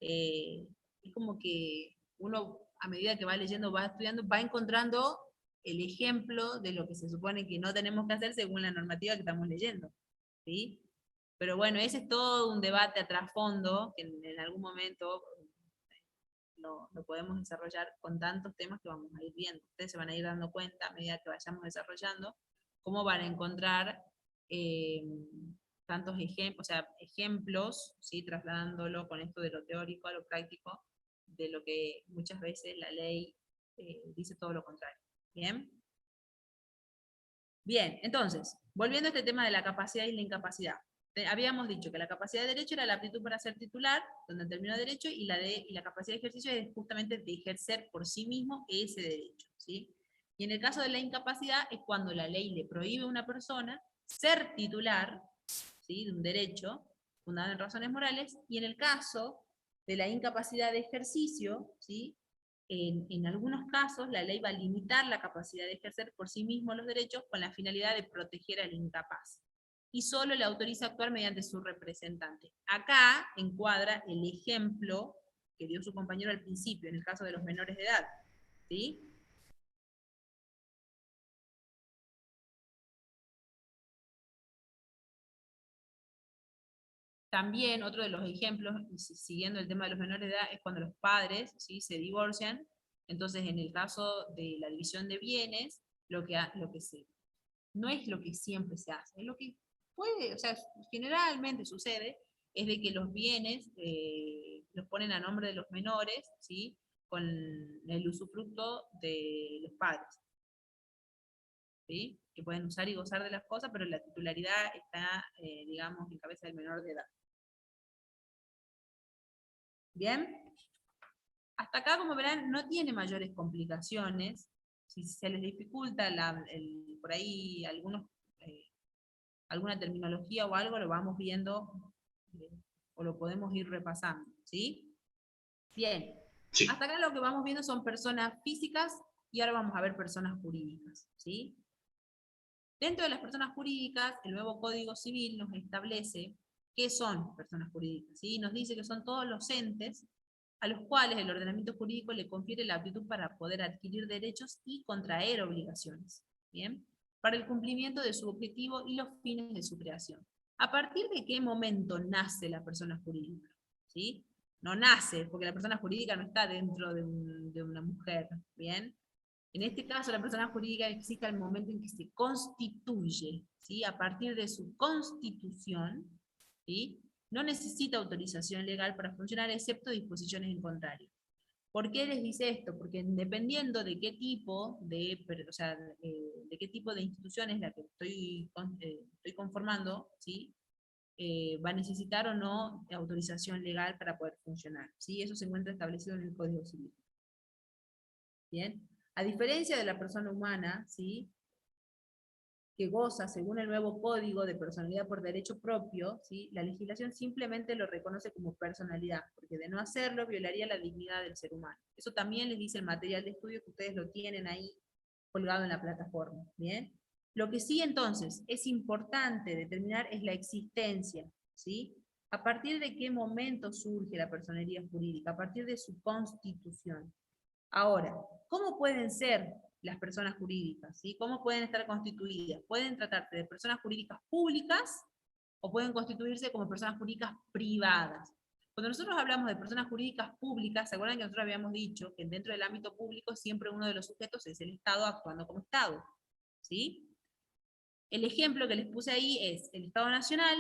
es como que uno a medida que va leyendo, va estudiando, va encontrando el ejemplo de lo que se supone que no tenemos que hacer según la normativa que estamos leyendo, ¿sí? Pero bueno, ese es todo un debate a trasfondo que en algún momento lo podemos desarrollar con tantos temas que vamos a ir viendo. Ustedes se van a ir dando cuenta a medida que vayamos desarrollando cómo van a encontrar tantos ejemplos, o sea, ejemplos, ¿sí? Trasladándolo con esto de lo teórico a lo práctico, de lo que muchas veces la ley dice todo lo contrario. ¿Bien? Bien, entonces, volviendo a este tema de la capacidad y la incapacidad. Habíamos dicho que la capacidad de derecho era la aptitud para ser titular, donde terminó derecho, y la capacidad de ejercicio es justamente de ejercer por sí mismo ese derecho, ¿sí? Y en el caso de la incapacidad es cuando la ley le prohíbe a una persona ser titular, ¿sí? De un derecho fundado en razones morales, y en el caso de la incapacidad de ejercicio, ¿sí? En algunos casos la ley va a limitar la capacidad de ejercer por sí mismo los derechos con la finalidad de proteger al incapaz. Y solo le autoriza a actuar mediante su representante. Acá encuadra el ejemplo que dio su compañero al principio, en el caso de los menores de edad. ¿Sí? También otro de los ejemplos, siguiendo el tema de los menores de edad, es cuando los padres, ¿sí?, se divorcian. Entonces, en el caso de la división de bienes, lo que no es lo que siempre se hace, es lo que puede, o sea, generalmente sucede, es de que los bienes los ponen a nombre de los menores, ¿sí?, con el usufructo de los padres, ¿sí?, que pueden usar y gozar de las cosas, pero la titularidad está, digamos, en cabeza del menor de edad. ¿Bien? Hasta acá, como verán, no tiene mayores complicaciones. Si se les dificulta por ahí alguna terminología o algo, lo vamos viendo o lo podemos ir repasando, ¿sí? Bien. Sí. Hasta acá lo que vamos viendo son personas físicas y ahora vamos a ver personas jurídicas, ¿sí? Dentro de las personas jurídicas, el nuevo Código Civil nos establece qué son personas jurídicas, ¿sí? Nos dice que son todos los entes a los cuales el ordenamiento jurídico le confiere la aptitud para poder adquirir derechos y contraer obligaciones, ¿bien?, para el cumplimiento de su objetivo y los fines de su creación. ¿A partir de qué momento nace la persona jurídica? ¿Sí? No nace, porque la persona jurídica no está dentro de una mujer, ¿bien? En este caso, la persona jurídica existe al momento en que se constituye, ¿sí? A partir de su constitución, ¿sí?, no necesita autorización legal para funcionar, excepto disposiciones en contrario. ¿Por qué les dice esto? Porque dependiendo de qué tipo de qué tipo de institución es la que estoy conformando, ¿sí?, va a necesitar o no autorización legal para poder funcionar, ¿sí? Eso se encuentra establecido en el Código Civil. Bien. A diferencia de la persona humana, ¿sí?, que goza, según el nuevo Código de Personalidad por Derecho Propio, ¿sí?, la legislación simplemente lo reconoce como personalidad, porque de no hacerlo violaría la dignidad del ser humano. Eso también les dice el material de estudio, que ustedes lo tienen ahí colgado en la plataforma, ¿bien? Lo que sí, entonces, es importante determinar es la existencia, ¿sí? ¿A partir de qué momento surge la personería jurídica? A partir de su constitución. Ahora, ¿cómo pueden ser las personas jurídicas? ¿Sí? ¿Cómo pueden estar constituidas? Pueden tratarse de personas jurídicas públicas o pueden constituirse como personas jurídicas privadas. Cuando nosotros hablamos de personas jurídicas públicas, ¿se acuerdan que nosotros habíamos dicho que dentro del ámbito público siempre uno de los sujetos es el Estado actuando como Estado? ¿Sí? El ejemplo que les puse ahí es el Estado Nacional,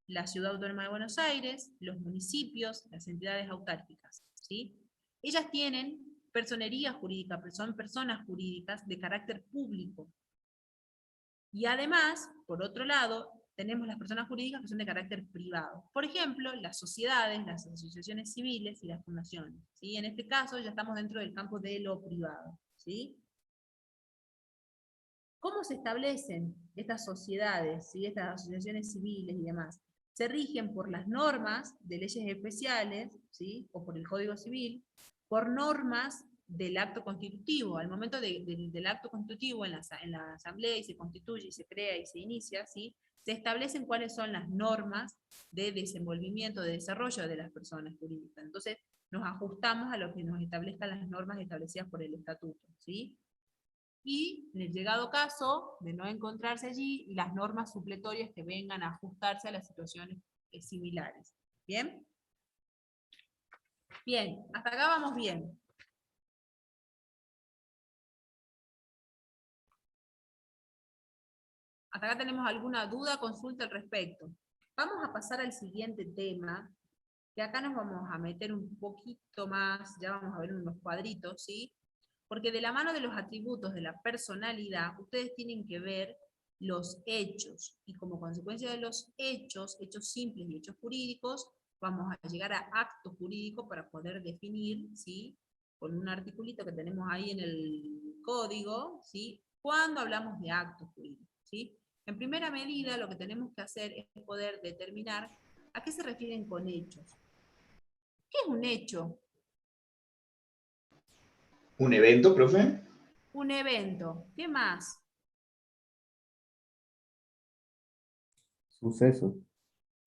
la Ciudad Autónoma de Buenos Aires, los municipios, las entidades autárquicas, ¿sí? Ellas tienen personería jurídica, son personas jurídicas de carácter público. Y además, por otro lado, tenemos las personas jurídicas que son de carácter privado. Por ejemplo, las sociedades, las asociaciones civiles y las fundaciones, ¿sí? En este caso ya estamos dentro del campo de lo privado, ¿sí? ¿Cómo se establecen estas sociedades, ¿sí?, estas asociaciones civiles y demás? Se rigen por las normas de leyes especiales, ¿sí?, o por el Código Civil, por normas del acto constitutivo. Al momento del acto constitutivo en la asamblea, y se constituye, y se crea, y se inicia, ¿sí?, se establecen cuáles son las normas de desenvolvimiento, de desarrollo de las personas jurídicas. Entonces, nos ajustamos a lo que nos establezcan las normas establecidas por el estatuto, ¿sí? Y en el llegado caso de no encontrarse allí, las normas supletorias que vengan a ajustarse a las situaciones similares. ¿Bien? Bien, hasta acá vamos bien. Hasta acá tenemos alguna duda, consulta al respecto. Vamos a pasar al siguiente tema, que acá nos vamos a meter un poquito más, ya vamos a ver unos cuadritos, ¿sí? Porque de la mano de los atributos de la personalidad, ustedes tienen que ver los hechos, y como consecuencia de los hechos, hechos simples y hechos jurídicos, vamos a llegar a acto jurídico para poder definir, ¿sí?, con un articulito que tenemos ahí en el código, ¿sí?, cuando hablamos de acto jurídico, ¿sí? En primera medida, lo que tenemos que hacer es poder determinar a qué se refieren con hechos. ¿Qué es un hecho? ¿Un evento, profe? Un evento. ¿Qué más? Suceso.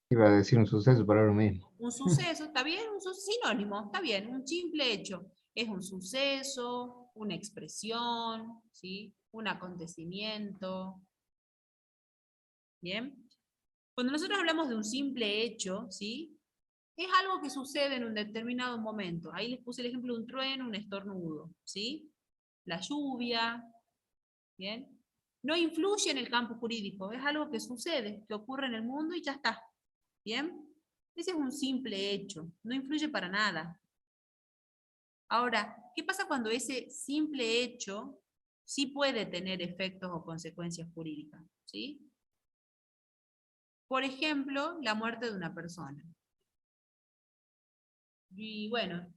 Iba a decir un suceso, pero lo mismo. Un suceso, ¿está bien? Un sinónimo, está bien, un simple hecho. Es un suceso, una expresión, ¿sí?, un acontecimiento. ¿Bien? Cuando nosotros hablamos de un simple hecho, ¿sí? Es algo que sucede en un determinado momento. Ahí les puse el ejemplo de un trueno, un estornudo, ¿sí? La lluvia, ¿bien? No influye en el campo jurídico, es algo que sucede, que ocurre en el mundo y ya está, ¿bien? Ese es un simple hecho, no influye para nada. Ahora, ¿qué pasa cuando ese simple hecho sí puede tener efectos o consecuencias jurídicas? ¿Sí? Por ejemplo, la muerte de una persona. Y bueno,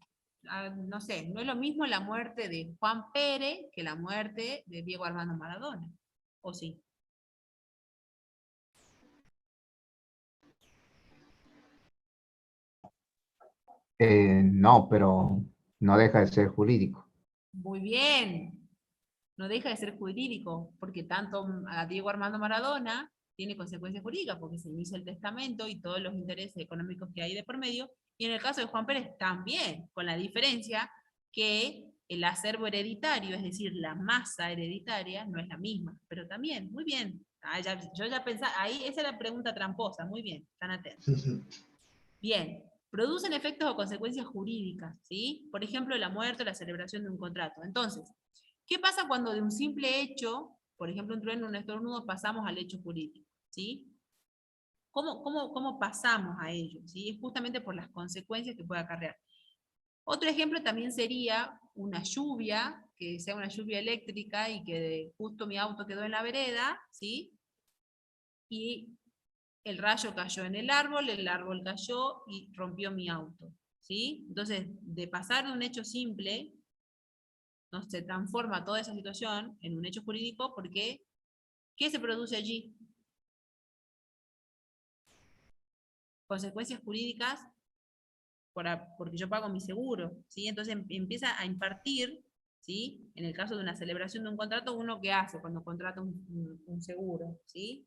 no sé, no es lo mismo la muerte de Juan Pérez que la muerte de Diego Armando Maradona, ¿o sí? No, pero no deja de ser jurídico. Muy bien, no deja de ser jurídico, porque tanto a Diego Armando Maradona tiene consecuencias jurídicas, porque se inicia el testamento y todos los intereses económicos que hay de por medio, y en el caso de Juan Pérez también, con la diferencia que el acervo hereditario, es decir, la masa hereditaria, no es la misma, pero también, muy bien, yo ya pensaba, ahí esa es la pregunta tramposa, muy bien, están atentos. Bien, producen efectos o consecuencias jurídicas, ¿sí? Por ejemplo, la muerte o la celebración de un contrato. Entonces, ¿qué pasa cuando de un simple hecho, por ejemplo, un trueno, un estornudo, pasamos al hecho jurídico? ¿Sí? ¿Cómo pasamos a ello? ¿Sí? Es justamente por las consecuencias que puede acarrear. Otro ejemplo también sería una lluvia, que sea una lluvia eléctrica y que justo mi auto quedó en la vereda, ¿sí? Y el rayo cayó en el árbol cayó y rompió mi auto, ¿sí? Entonces, de pasar de un hecho simple, ¿no? Se transforma toda esa situación en un hecho jurídico porque, ¿qué se produce allí? Consecuencias jurídicas porque yo pago mi seguro, ¿sí? Entonces empieza a impartir, ¿sí? En el caso de una celebración de un contrato, ¿uno qué hace cuando contrata un seguro? ¿Sí?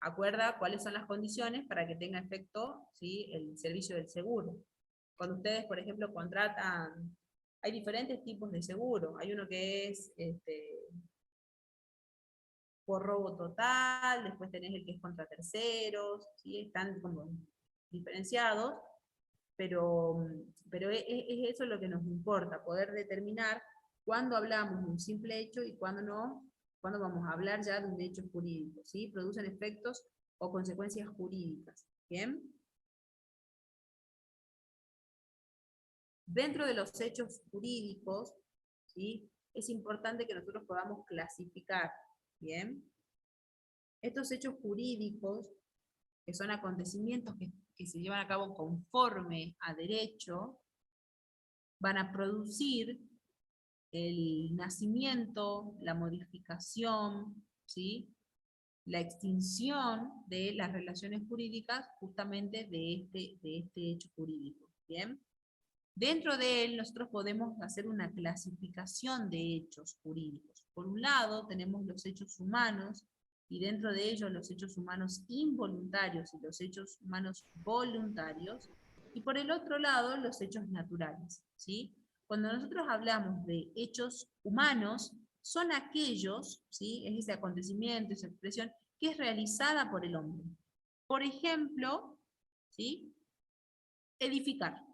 Acuerda cuáles son las condiciones para que tenga efecto, ¿sí? El servicio del seguro. Cuando ustedes, por ejemplo, contratan, hay diferentes tipos de seguro. Hay uno que es por robo total, después tenés el que es contra terceros, ¿sí? Están como diferenciados, pero es eso lo que nos importa, poder determinar cuándo hablamos de un simple hecho y cuándo no, cuándo vamos a hablar ya de un hecho jurídico, ¿sí? Producen efectos o consecuencias jurídicas, ¿bien? Dentro de los hechos jurídicos, ¿sí? Es importante que nosotros podamos clasificar, ¿bien? Estos hechos jurídicos, que son acontecimientos que se llevan a cabo conforme a derecho, van a producir el nacimiento, la modificación, ¿sí? La extinción de las relaciones jurídicas justamente de este hecho jurídico, ¿bien? Dentro de él nosotros podemos hacer una clasificación de hechos jurídicos. Por un lado tenemos los hechos humanos, y dentro de ellos los hechos humanos involuntarios y los hechos humanos voluntarios, y por el otro lado los hechos naturales, ¿sí? Cuando nosotros hablamos de hechos humanos, son aquellos, ¿sí? Es ese acontecimiento, esa expresión, que es realizada por el hombre. Por ejemplo, ¿sí? Edificar.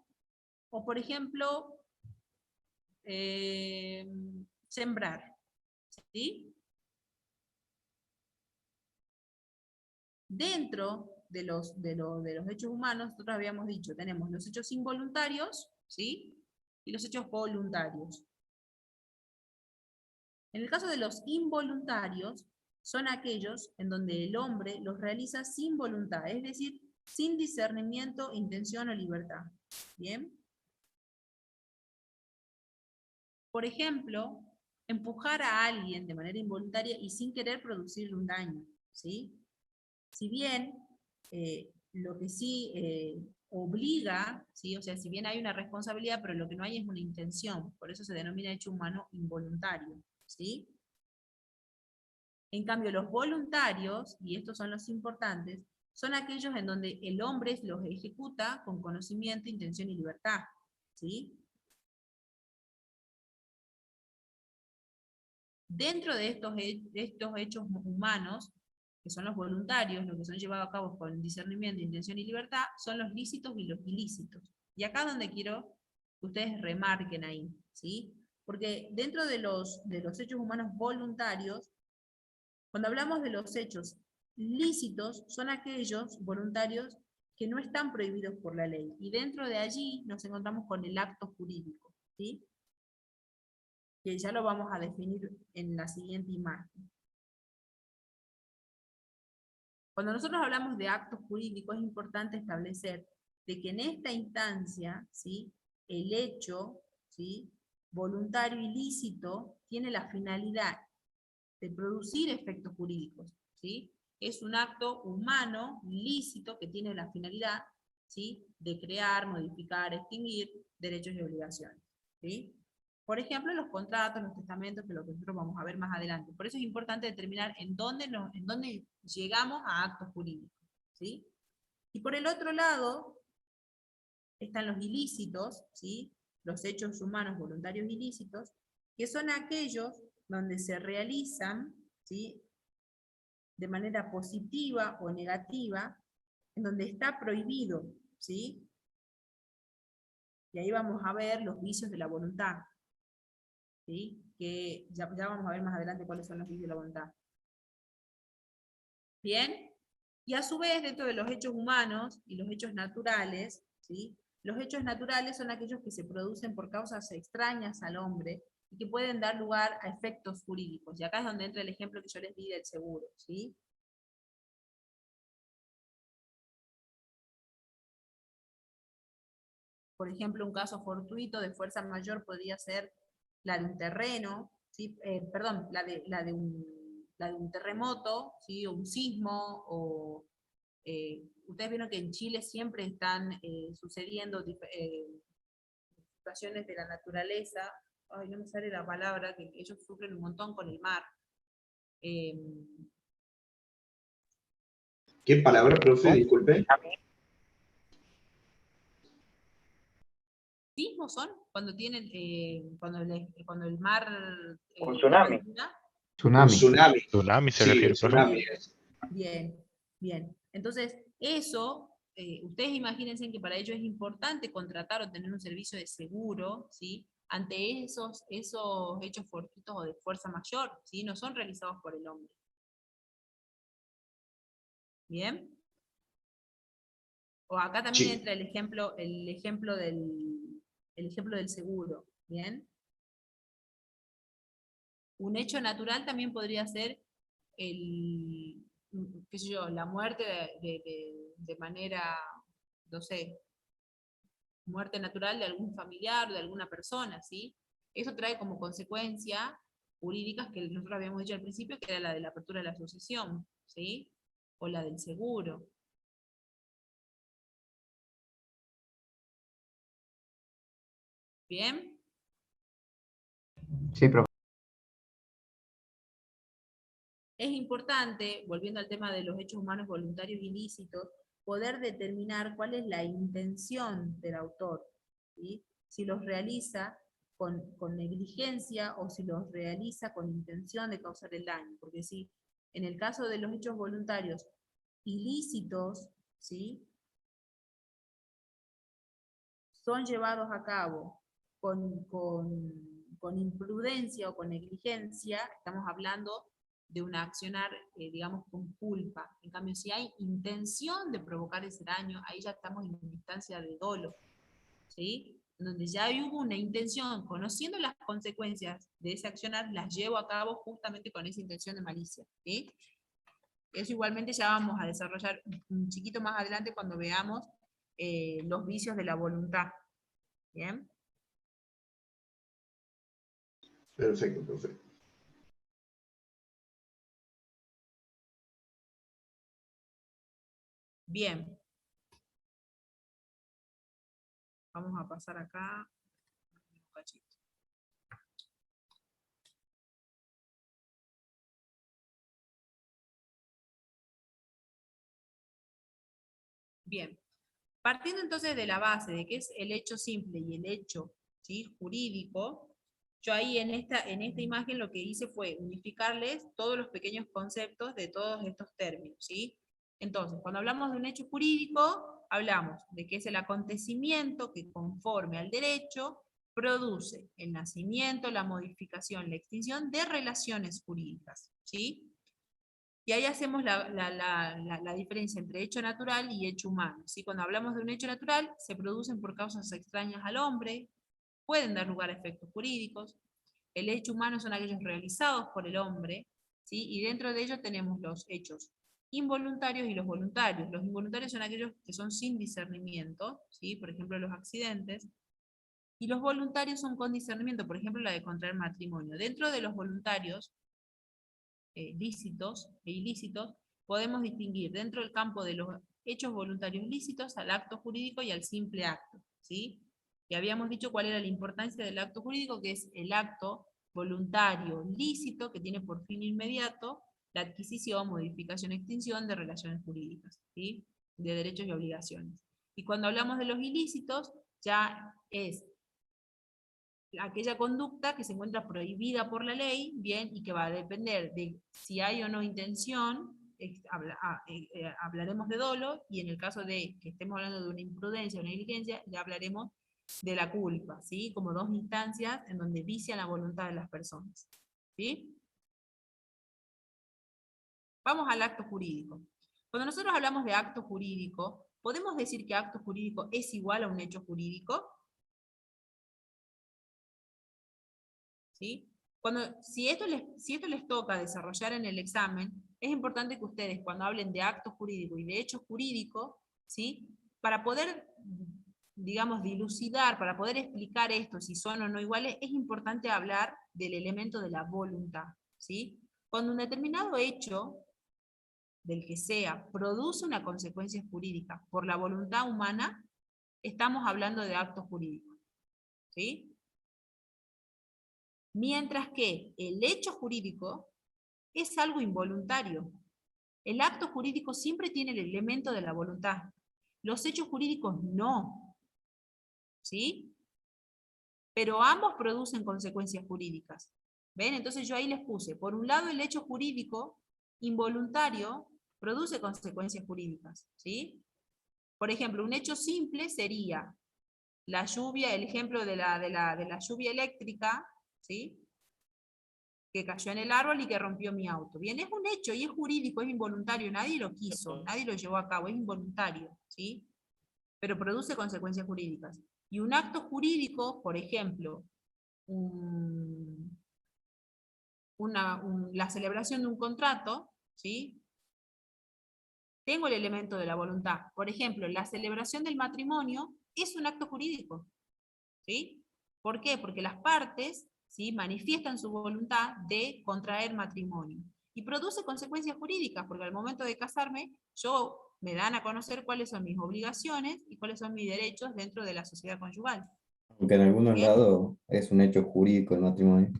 O por ejemplo, sembrar, ¿sí? Dentro de los hechos humanos, nosotros habíamos dicho, tenemos los hechos involuntarios, ¿sí? Y los hechos voluntarios. En el caso de los involuntarios, son aquellos en donde el hombre los realiza sin voluntad, es decir, sin discernimiento, intención o libertad. ¿Bien? Por ejemplo, empujar a alguien de manera involuntaria y sin querer producirle un daño, ¿sí? Si bien lo que sí obliga, ¿sí? O sea, si bien hay una responsabilidad, pero lo que no hay es una intención, por eso se denomina hecho humano involuntario, ¿sí? En cambio, los voluntarios, y estos son los importantes, son aquellos en donde el hombre los ejecuta con conocimiento, intención y libertad, ¿sí? Dentro de estos hechos humanos, que son los voluntarios, los que son llevados a cabo con discernimiento, intención y libertad, son los lícitos y los ilícitos. Y acá es donde quiero que ustedes remarquen ahí, ¿sí? Porque dentro de los hechos humanos voluntarios, cuando hablamos de los hechos lícitos, son aquellos voluntarios que no están prohibidos por la ley. Y dentro de allí nos encontramos con el acto jurídico, ¿sí? Que ya lo vamos a definir en la siguiente imagen. Cuando nosotros hablamos de actos jurídicos es importante establecer de que en esta instancia, ¿sí?, el hecho, ¿sí?, voluntario ilícito tiene la finalidad de producir efectos jurídicos, ¿sí? Es un acto humano, lícito, que tiene la finalidad, ¿sí?, de crear, modificar, extinguir derechos y obligaciones, ¿sí? Por ejemplo, los contratos, los testamentos, que es lo que nosotros vamos a ver más adelante. Por eso es importante determinar en dónde llegamos a actos jurídicos, ¿sí? Y por el otro lado, están los ilícitos, ¿sí?, los hechos humanos voluntarios ilícitos, que son aquellos donde se realizan, ¿sí?, de manera positiva o negativa, en donde está prohibido, ¿sí? Y ahí vamos a ver los vicios de la voluntad, ¿sí? Que ya vamos a ver más adelante cuáles son los vicios de la voluntad. ¿Bien? Y a su vez, dentro de los hechos humanos y los hechos naturales, ¿sí?, los hechos naturales son aquellos que se producen por causas extrañas al hombre y que pueden dar lugar a efectos jurídicos. Y acá es donde entra el ejemplo que yo les di del seguro, ¿sí? Por ejemplo, un caso fortuito de fuerza mayor podría ser la de un terreno, ¿sí? Perdón, la de un terremoto, ¿sí?, o un sismo, o ustedes vieron que en Chile siempre están sucediendo situaciones de la naturaleza. Ay, no me sale la palabra, que ellos sufren un montón con el mar. ¿Qué palabra, profe? Disculpe. ¿Sismos son? Cuando tienen, cuando el mar... Un tsunami. Tsunami. Un tsunami. Tsunami se Sí, refiere, el tsunami. Bien, bien. Entonces, eso, ustedes imagínense que para ello es importante contratar o tener un servicio de seguro, ¿sí?, ante esos hechos fortuitos o de fuerza mayor, ¿sí?, no son realizados por el hombre. ¿Bien? O acá también entra el ejemplo del seguro, ¿bien? Un hecho natural también podría ser qué sé yo, la muerte de manera, no sé, muerte natural de algún familiar o de alguna persona, ¿sí? Eso trae como consecuencia jurídicas que nosotros habíamos dicho al principio, que era la de la apertura de la sucesión, ¿sí? O la del seguro. ¿Bien? Sí, profe. Es importante, volviendo al tema de los hechos humanos voluntarios ilícitos, poder determinar cuál es la intención del autor, ¿sí? Si los realiza con negligencia o si los realiza con intención de causar el daño. Porque si en el caso de los hechos voluntarios ilícitos, ¿sí?, son llevados a cabo con imprudencia o con negligencia, estamos hablando de un accionar, digamos, con culpa. En cambio, si hay intención de provocar ese daño, ahí ya estamos en una instancia de dolo, ¿sí?, donde ya hubo una intención, conociendo las consecuencias de ese accionar, las llevo a cabo justamente con esa intención de malicia, ¿sí? Eso igualmente ya vamos a desarrollar un chiquito más adelante cuando veamos los vicios de la voluntad. ¿Bien? Perfecto, profe. Bien. Vamos a pasar acá. Un cachito. Bien. Partiendo entonces de la base de que es el hecho simple y el hecho, ¿sí?, jurídico, Yo ahí en esta imagen lo que hice fue unificarles todos los pequeños conceptos de todos estos términos, ¿sí? Entonces, cuando hablamos de un hecho jurídico, hablamos de que es el acontecimiento que conforme al derecho produce el nacimiento, la modificación, la extinción de relaciones jurídicas, ¿sí? Y ahí hacemos la diferencia entre hecho natural y hecho humano, ¿sí? Cuando hablamos de un hecho natural, se producen por causas extrañas al hombre, pueden dar lugar a efectos jurídicos. El hecho humano son aquellos realizados por el hombre, ¿sí? Y dentro de ellos tenemos los hechos involuntarios y los voluntarios. Los involuntarios son aquellos que son sin discernimiento, ¿sí? Por ejemplo, los accidentes. Y los voluntarios son con discernimiento, por ejemplo, la de contraer matrimonio. Dentro de los voluntarios lícitos e ilícitos, podemos distinguir dentro del campo de los hechos voluntarios lícitos al acto jurídico y al simple acto, ¿sí? Y habíamos dicho cuál era la importancia del acto jurídico, que es el acto voluntario lícito, que tiene por fin inmediato la adquisición, modificación, extinción de relaciones jurídicas, ¿sí? De derechos y obligaciones. Y cuando hablamos de los ilícitos, ya es aquella conducta que se encuentra prohibida por la ley, bien, y que va a depender de si hay o no intención, hablaremos de dolo, y en el caso de que estemos hablando de una imprudencia o una negligencia, ya hablaremos de la culpa, ¿sí? Como dos instancias en donde vician la voluntad de las personas, ¿sí? Vamos al acto jurídico. Cuando nosotros hablamos de acto jurídico, ¿podemos decir que acto jurídico es igual a un hecho jurídico? ¿Sí? Si esto les toca desarrollar en el examen, es importante que ustedes cuando hablen de acto jurídico y de hecho jurídico, ¿sí? Para poder, digamos, dilucidar, para poder explicar esto, si son o no iguales, es importante hablar del elemento de la voluntad, ¿sí? Cuando un determinado hecho, del que sea, produce una consecuencia jurídica por la voluntad humana, estamos hablando de acto jurídico, ¿sí? Mientras que el hecho jurídico es algo involuntario. El acto jurídico siempre tiene el elemento de la voluntad. Los hechos jurídicos no. ¿Sí? Pero ambos producen consecuencias jurídicas. ¿Ven? Entonces yo ahí les puse, por un lado el hecho jurídico involuntario produce consecuencias jurídicas. ¿Sí? Por ejemplo, un hecho simple sería la lluvia, el ejemplo de la lluvia eléctrica, ¿sí? Que cayó en el árbol y que rompió mi auto. Bien, es un hecho y es jurídico, es involuntario, nadie lo quiso, nadie lo llevó a cabo, es involuntario, ¿sí? Pero produce consecuencias jurídicas. Y un acto jurídico, por ejemplo, la celebración de un contrato, ¿sí? Tengo el elemento de la voluntad. Por ejemplo, la celebración del matrimonio es un acto jurídico, ¿sí? ¿Por qué? Porque las partes, ¿sí?, manifiestan su voluntad de contraer matrimonio. Y produce consecuencias jurídicas, porque al momento de casarme, me dan a conocer cuáles son mis obligaciones y cuáles son mis derechos dentro de la sociedad conyugal. Aunque en algunos ¿Bien? lados es un hecho jurídico el matrimonio.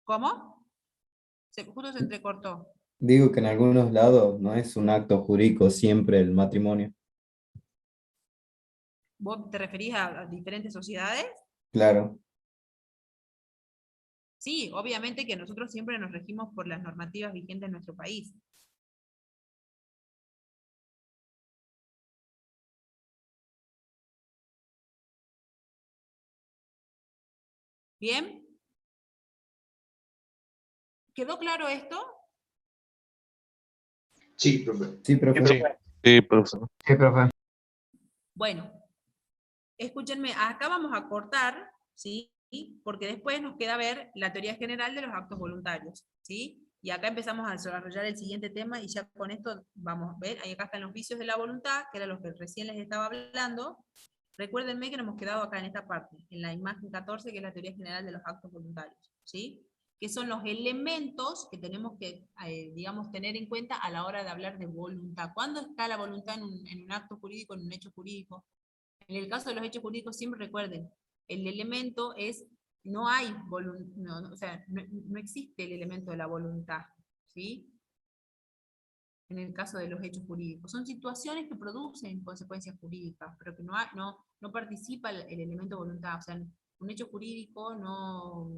¿Cómo? Justo se entrecortó. Digo que en algunos lados no es un acto jurídico siempre el matrimonio. ¿Vos te referís a diferentes sociedades? Claro. Sí, obviamente que nosotros siempre nos regimos por las normativas vigentes en nuestro país. ¿Bien? ¿Quedó claro esto? Sí, profe. Sí, profe. Sí, profesor. Sí, profe. Bueno, escúchenme, acá vamos a cortar, ¿sí? Porque después nos queda ver la teoría general de los actos voluntarios, ¿sí? Y acá empezamos a desarrollar el siguiente tema y ya con esto vamos a ver, ahí acá están los vicios de la voluntad, que era lo que recién les estaba hablando. Recuérdenme que nos hemos quedado acá en esta parte, en la imagen 14, que es la teoría general de los actos voluntarios, ¿sí? Que son los elementos que tenemos que, digamos, tener en cuenta a la hora de hablar de voluntad. ¿Cuándo está la voluntad en un acto jurídico, en un hecho jurídico? En el caso de los hechos jurídicos, siempre recuerden, el elemento es, no hay voluntad, o sea, no existe el elemento de la voluntad, ¿sí? en el caso de los hechos jurídicos. Son situaciones que producen consecuencias jurídicas, pero que no participa el elemento voluntad. O sea, un hecho jurídico no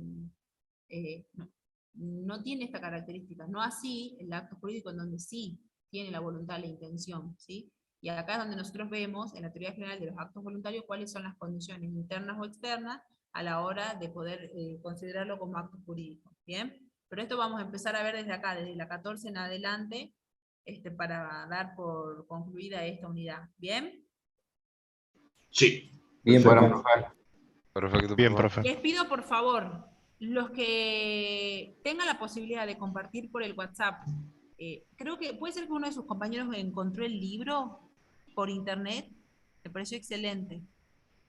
tiene esta característica. No así el acto jurídico, en donde sí tiene la voluntad, la intención, ¿sí? Y acá es donde nosotros vemos, en la teoría general de los actos voluntarios, cuáles son las condiciones internas o externas a la hora de poder considerarlo como acto jurídico. ¿Bien? Pero esto vamos a empezar a ver desde acá, desde la 14 en adelante, para dar por concluida esta unidad. ¿Bien? Sí. Bien, Bueno, profe. Perfecto, Bien, profe. profe. Les pido por favor, los que tengan la posibilidad de compartir por el WhatsApp, creo que puede ser que uno de sus compañeros encontró el libro por internet, me pareció excelente.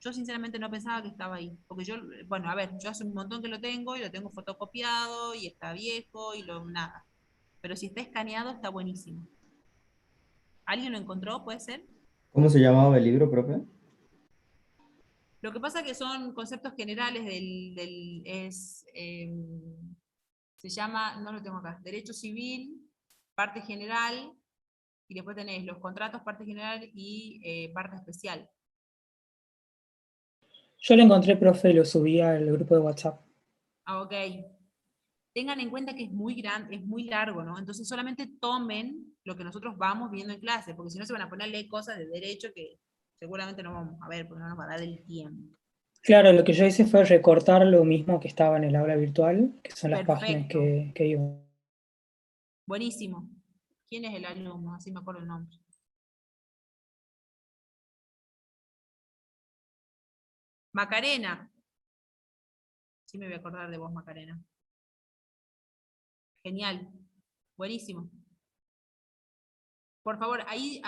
Yo sinceramente no pensaba que estaba ahí, porque yo, bueno, a ver, yo hace un montón que lo tengo, y lo tengo fotocopiado, y está viejo, y nada. Pero si está escaneado, está buenísimo. ¿Alguien lo encontró, puede ser? ¿Cómo se llamaba el libro, profe? Lo que pasa que son conceptos generales se llama, no lo tengo acá, Derecho Civil, parte general, y después tenés los contratos, parte general, y parte especial. Yo lo encontré, profe, y lo subí al grupo de WhatsApp. Ah, ok. Tengan en cuenta que es muy grande, es muy largo, ¿no? Entonces solamente tomen lo que nosotros vamos viendo en clase, porque si no se van a poner a leer cosas de derecho que seguramente no vamos a ver, porque no nos va a dar el tiempo. Claro, lo que yo hice fue recortar lo mismo que estaba en el aula virtual, que son las páginas Perfecto. que iban. Buenísimo. ¿Quién es el alumno? Así me acuerdo el nombre. Macarena. Sí me voy a acordar de vos, Macarena. Genial. Buenísimo. Por favor, ahí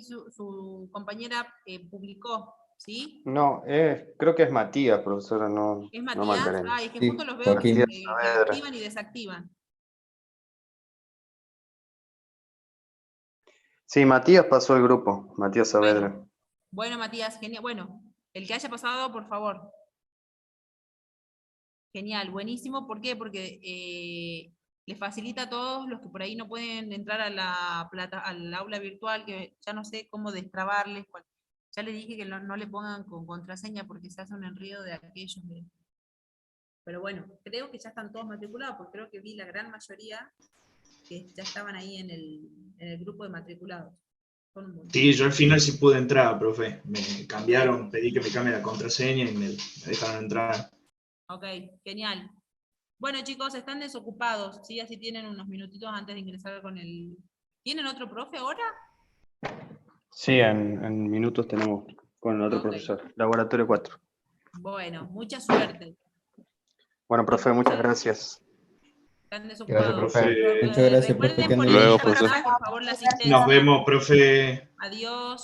su compañera publicó, ¿sí? No, creo que es Matías, profesora, no, ¿Es no Matías? Macarena. Ay, es que Sí, justo los veo Joaquín. que activan y desactivan. Sí, Matías pasó el grupo, Matías Saavedra. Bueno, Matías, genial. Bueno, el que haya pasado, por favor. Genial, buenísimo. ¿Por qué? Porque les facilita a todos los que por ahí no pueden entrar a al aula virtual, que ya no sé cómo destrabarles. Ya les dije que no le pongan con contraseña porque se hace un enredo de aquellos. Pero bueno, creo que ya están todos matriculados, porque creo que vi la gran mayoría que ya estaban ahí en el grupo de matriculados. Sí, yo al final sí pude entrar, profe. Me cambiaron, pedí que me cambie la contraseña y me dejaron entrar. Ok, genial. Bueno, chicos, están desocupados, ¿sí? Así tienen unos minutitos antes de ingresar con el... ¿Tienen otro profe ahora? Sí, en minutos tenemos con el otro profesor, laboratorio 4. Bueno, mucha suerte. Bueno, profe, muchas gracias. Están desocupados. Gracias, profe. Muchas gracias, profe. Recuerden Que ande poner bien. en WhatsApp, por favor, la asistencia. Nos vemos, profe. Adiós.